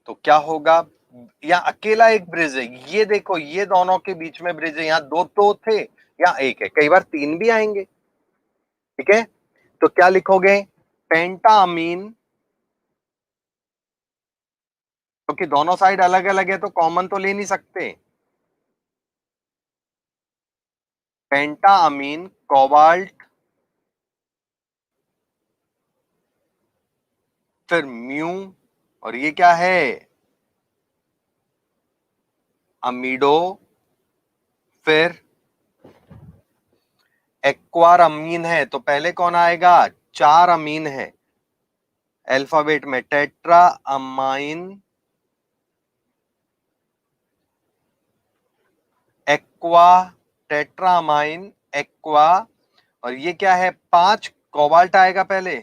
तो क्या होगा, या अकेला एक ब्रिज है, ये देखो, ये दोनों के बीच में ब्रिज है, यहाँ 2 तो थे, या 1 है, कई बार 3 भी आएंगे, ठीक है। तो क्या लिखोगे, पेंटामीन, क्योंकि दोनों साइड अलग अलग है तो कॉमन तो ले नहीं सकते। पेंटाअमीन, कोबाल्ट, फिर म्यू, और ये क्या है, अमीडो, फिर एक्वार अमीन है, तो पहले कौन आएगा, 4 अमीन है अल्फाबेट में, टेट्रा अमाइन, एक्वा, टेट्रामाइन, एक्वा, और ये क्या है, 5 कोबाल्ट आएगा पहले।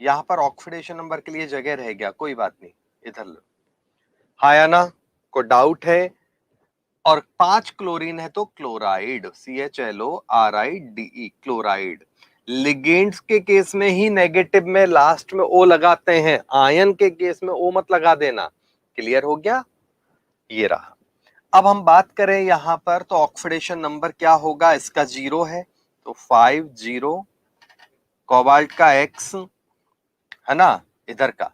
यहां पर ऑक्सीडेशन नंबर के लिए जगह रह गया, कोई बात नहीं, इधर लो। हाँ या ना, को डाउट है। और 5 क्लोरीन है तो क्लोराइड, CHLORIDE, क्लोराइड। लिगेंड्स के केस में ही नेगेटिव में लास्ट में ओ लगाते हैं, आयन के केस में ओ मत लगा देना। क्लियर हो गया, ये रहा। अब हम बात करें यहां पर, तो ऑक्सीडेशन नंबर क्या होगा, इसका 0 है तो 50, कोबाल्ट का X है ना इधर का,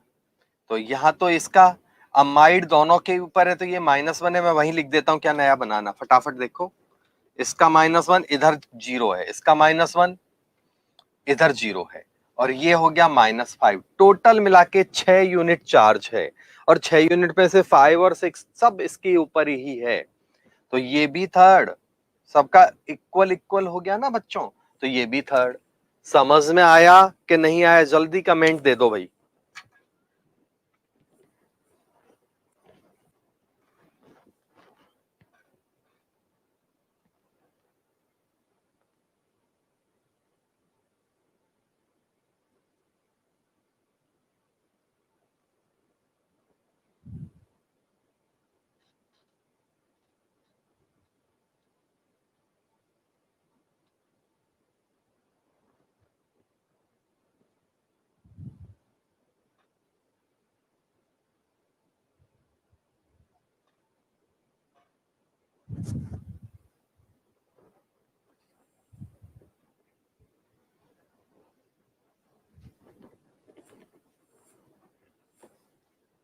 तो यहां तो इसका अमाइड दोनों के ऊपर है तो ये -1 है, मैं वहीं लिख देता हूं, क्या नया बनाना, फटाफट देखो। इसका -1 इधर 0 है, इसका -1 इधर 0 है, और ये हो गया -5। टोटल मिला के 6 यूनिट चार्ज है, और 6 यूनिट में से 5 और 6 सब इसके ऊपर ही है, तो ये भी थर्ड। सबका इक्वल इक्वल हो गया ना बच्चों, तो ये भी थर्ड। समझ में आया कि नहीं आया, जल्दी कमेंट दे दो भाई।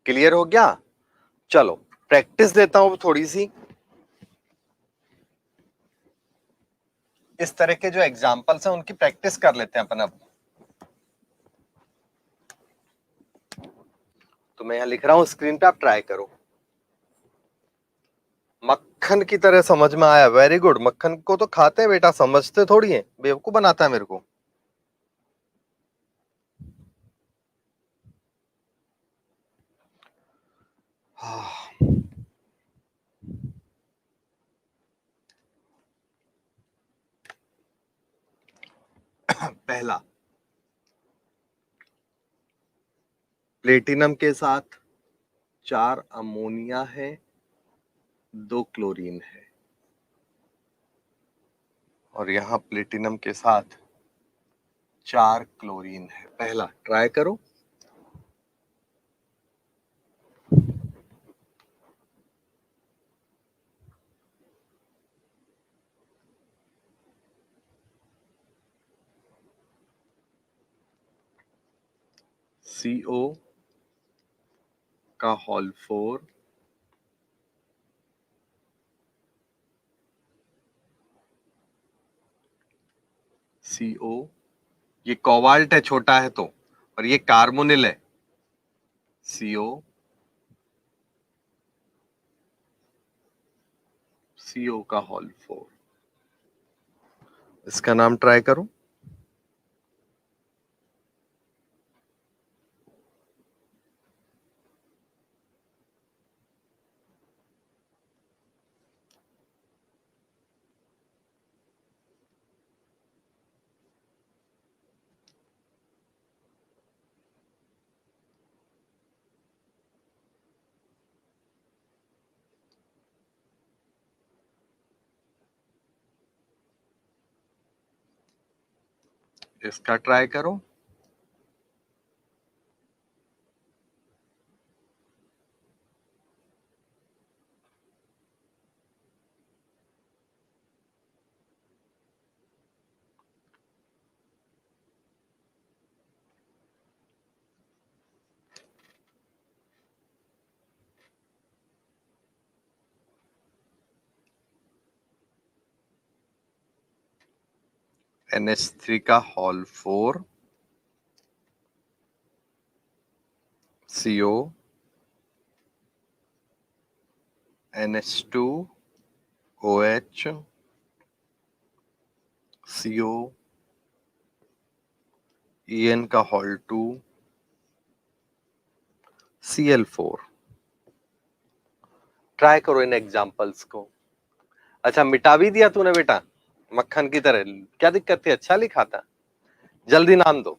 क्लियर हो गया, चलो प्रैक्टिस देता हूं थोड़ी सी। इस तरह के जो एग्जाम्पल्स हैं उनकी प्रैक्टिस कर लेते हैं अपन अब। तो मैं यहां लिख रहा हूं स्क्रीन पे, आप ट्राई करो। मक्खन की तरह समझ में आया, वेरी गुड। मक्खन को तो खाते हैं बेटा, समझते थोड़ी है, बेवकूफ बनाता है मेरे को। पहला, प्लेटिनम के साथ 4 अमोनिया है, 2 क्लोरीन है, और यहां प्लेटिनम के साथ 4 क्लोरीन है। पहला ट्राई करो। CO का होल 4, CO, ये कोबाल्ट है छोटा है तो, और ये कार्बोनिल है, CO, CO का होल 4। इसका नाम ट्राई करो। इसका ट्राई करो। NH3 का hall 4 CO NH2 OH CO EN का हॉल 2 Cl4। ट्राई करो इन एग्जांपल्स को। अच्छा मिटा भी दिया तूने बेटा मक्खन की तरह, क्या दिक्कत थी, अच्छा लिखा था, जल्दी नाम दो।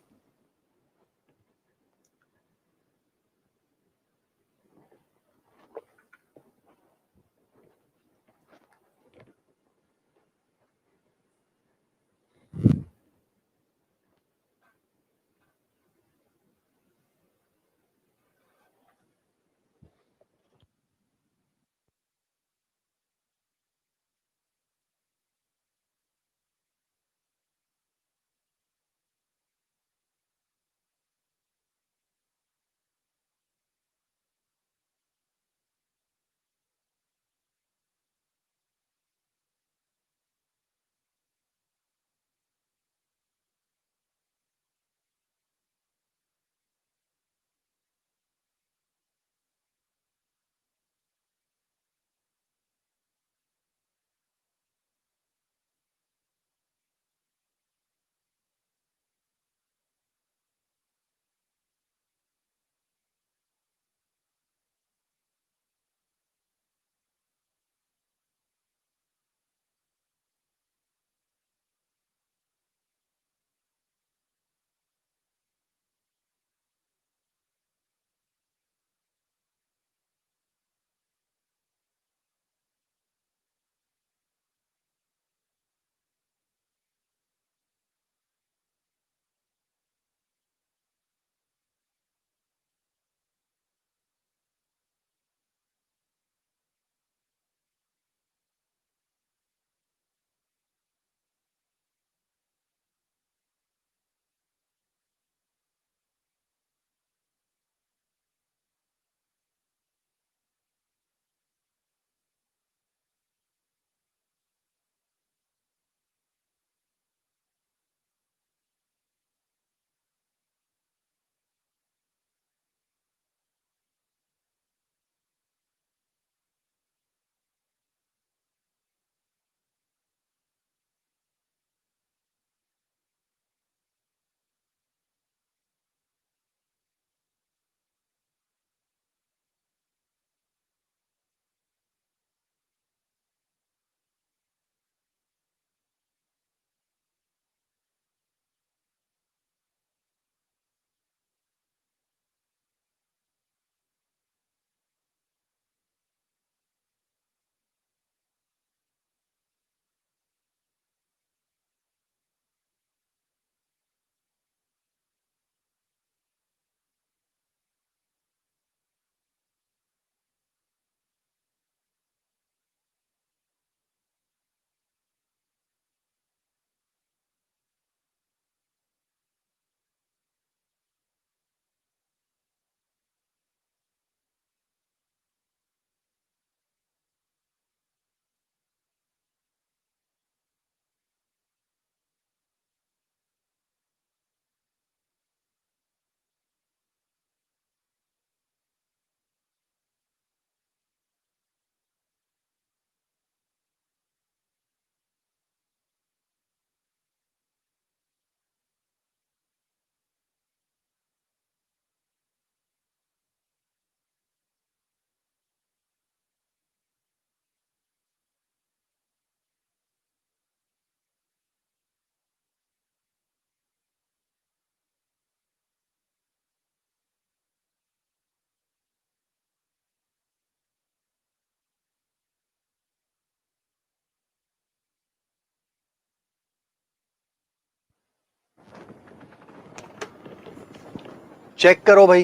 चेक करो भाई,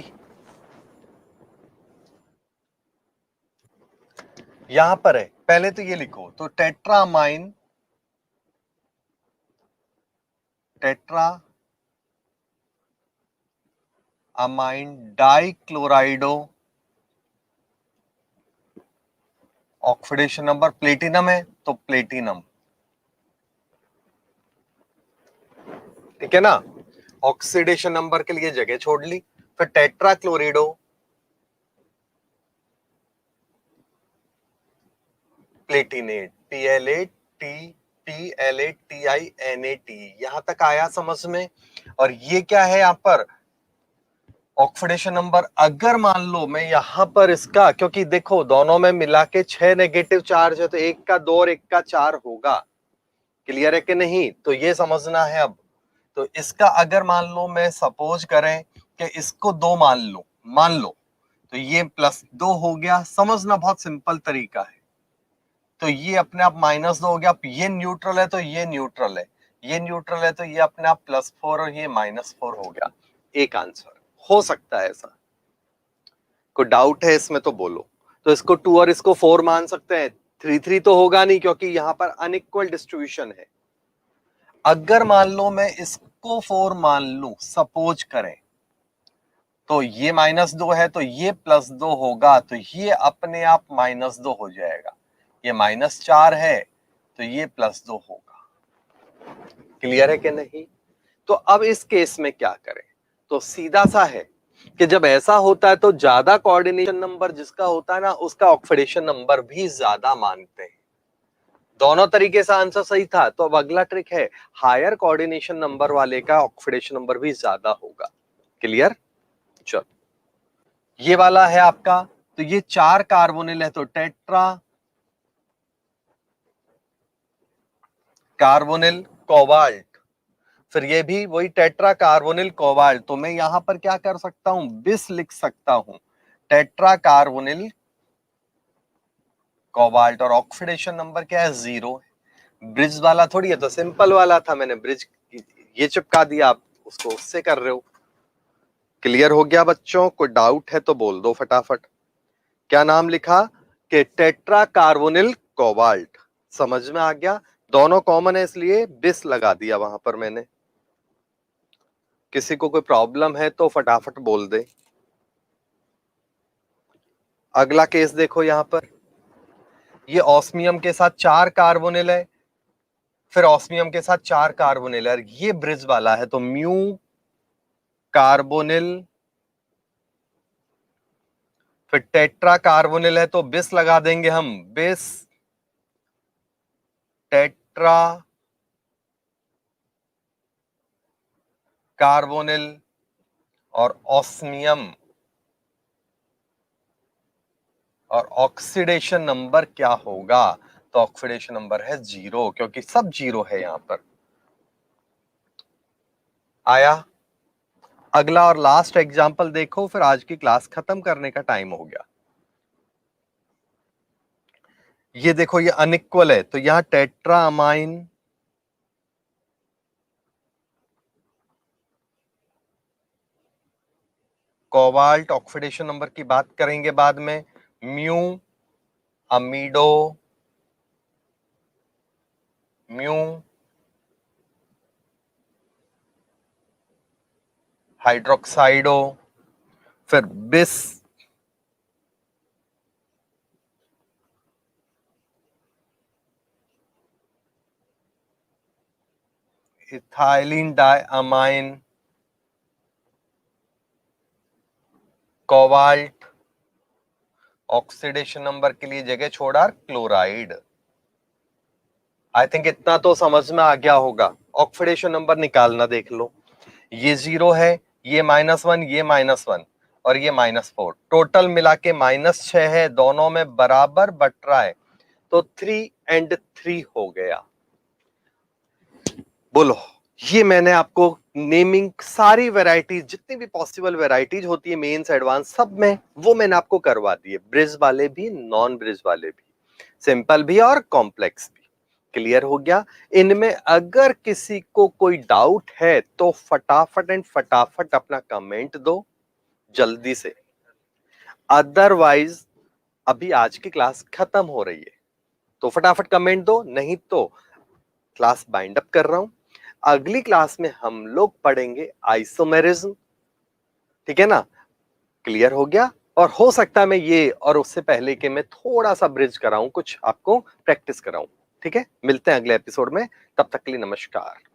यहां पर है, पहले तो ये लिखो, तो tetraammine tetraammine dichlorido, oxidation number platinum है तो प्लेटिनम, ठीक है ना। ऑक्सीडेशन नंबर के लिए जगह छोड़ ली, फिर टेट्राक्लोरिडो प्लेटिनेट PLATPLATINAT, यहां तक आया समझ में। और ये क्या है यहां पर ऑक्सीडेशन नंबर। अगर मान लो मैं यहां पर इसका, क्योंकि देखो दोनों में मिला के 6 नेगेटिव चार्ज है, तो एक का 2 और एक का 4 होगा। क्लियर है कि नहीं, तो ये समझना है अब। तो इसका अगर मान लो मैं सपोज करें कि इसको 2 मान लो तो ये +2 हो गया। समझना बहुत सिंपल तरीका है। तो ये अपने आप -2 हो गया। ये न्यूट्रल है तो ये न्यूट्रल है, ये न्यूट्रल है तो ये अपने आप +4 और ये -4 हो गया। एक आंसर हो सकता है ऐसा। कोई डाउट है इसमें तो बोलो। तो इसको 2 और इसको 4 मान सकते हैं। 3 तो होगा नहीं क्योंकि यहां पर अनइक्वल डिस्ट्रीब्यूशन है। अगर मान लो मैं इसको 4 मान लू, सपोज करें, तो ये -2 है तो ये +2 होगा, तो ये अपने आप -2 हो जाएगा। ये -4 है तो ये +2 होगा। क्लियर है कि नहीं। तो अब इस केस में क्या करें, तो सीधा सा है कि जब ऐसा होता है तो ज्यादा कोऑर्डिनेशन नंबर जिसका होता है ना, उसका ऑक्सीडेशन नंबर भी ज्यादा मानते हैं। दोनों तरीके से आंसर सही था। तो अब अगला ट्रिक है, हायर कोऑर्डिनेशन नंबर वाले का ऑक्सीडेशन नंबर भी ज्यादा होगा। क्लियर। चलो ये वाला है आपका, तो ये 4 कार्बोनिल है तो टेट्रा कार्बोनिल कोबाल्ट। फिर ये भी वही टेट्रा कार्बोनिल कोबाल्ट। तो मैं यहां पर क्या कर सकता हूं, बिस लिख सकता हूं, टेट्रा कार्बोनिल कोबाल्ट। और ऑक्सीडेशन नंबर क्या है, 0 है। ब्रिज वाला थोड़ी है, तो सिंपल वाला था, मैंने ब्रिज ये चिपका दिया, आप उसको उससे कर रहे हो। क्लियर हो गया बच्चों, कोई डाउट है तो बोल दो फटाफट। क्या नाम लिखा कि टेट्रा कार्बोनिल कोबाल्ट। समझ में आ गया। दोनों कॉमन है इसलिए बिस लगा दिया वहां पर मैंने। किसी को कोई प्रॉब्लम है तो फटाफट बोल दे। अगला केस देखो यहां पर, ये ऑस्मियम के साथ 4 कार्बोनिल है, फिर ऑस्मियम के साथ 4 कार्बोनिल है, ये ब्रिज वाला है तो म्यू कार्बोनिल, फिर टेट्रा कार्बोनिल है तो बिस लगा देंगे हम, बिस टेट्रा कार्बोनिल और ऑस्मियम। और ऑक्सीडेशन नंबर क्या होगा, तो ऑक्सीडेशन नंबर है 0, क्योंकि सब 0 है यहां पर। आया। अगला और लास्ट एग्जांपल देखो, फिर आज की क्लास खत्म करने का टाइम हो गया। ये देखो ये अनइक्वल है, तो यहां tetra amine cobalt, oxidation number की बात करेंगे बाद में, म्यू अमीडो म्यू हाइड्रोक्साइडो, फिर बिस ethylene diamine cobalt. Oxidation number के लिए जगह छोड़ा क्लोराइड। आई थिंक इतना तो समझ में आ गया होगा। ऑक्सीडेशन नंबर निकालना देख लो, ये 0 है, ये -1, ये -1 और ये -4, टोटल मिला के -6 है। दोनों में बराबर बट रहा है तो 3 और 3 हो गया। बोलो, ये मैंने आपको नेमिंग सारी वैरायटीज, जितनी भी पॉसिबल वैरायटीज होती है मेंस एडवांस सब में, वो मैंने आपको करवा दी है। ब्रिज वाले भी, नॉन ब्रिज वाले भी, सिंपल भी और कॉम्प्लेक्स भी। क्लियर हो गया। इनमें अगर किसी को कोई डाउट है तो फटाफट अपना कमेंट दो जल्दी से। अदरवाइज अभी आज की क्लास खत्म हो रही है, तो फटाफट कमेंट दो, नहीं तो क्लास बाइंड अप कर रहा हूं। अगली क्लास में हम लोग पढ़ेंगे आइसोमेरिज्म। ठीक है ना। क्लियर हो गया। और हो सकता है मैं ये और उससे पहले के मैं थोड़ा सा ब्रिज कराऊं, कुछ आपको प्रैक्टिस कराऊं। ठीक है, मिलते हैं अगले एपिसोड में, तब तक के लिए नमस्कार।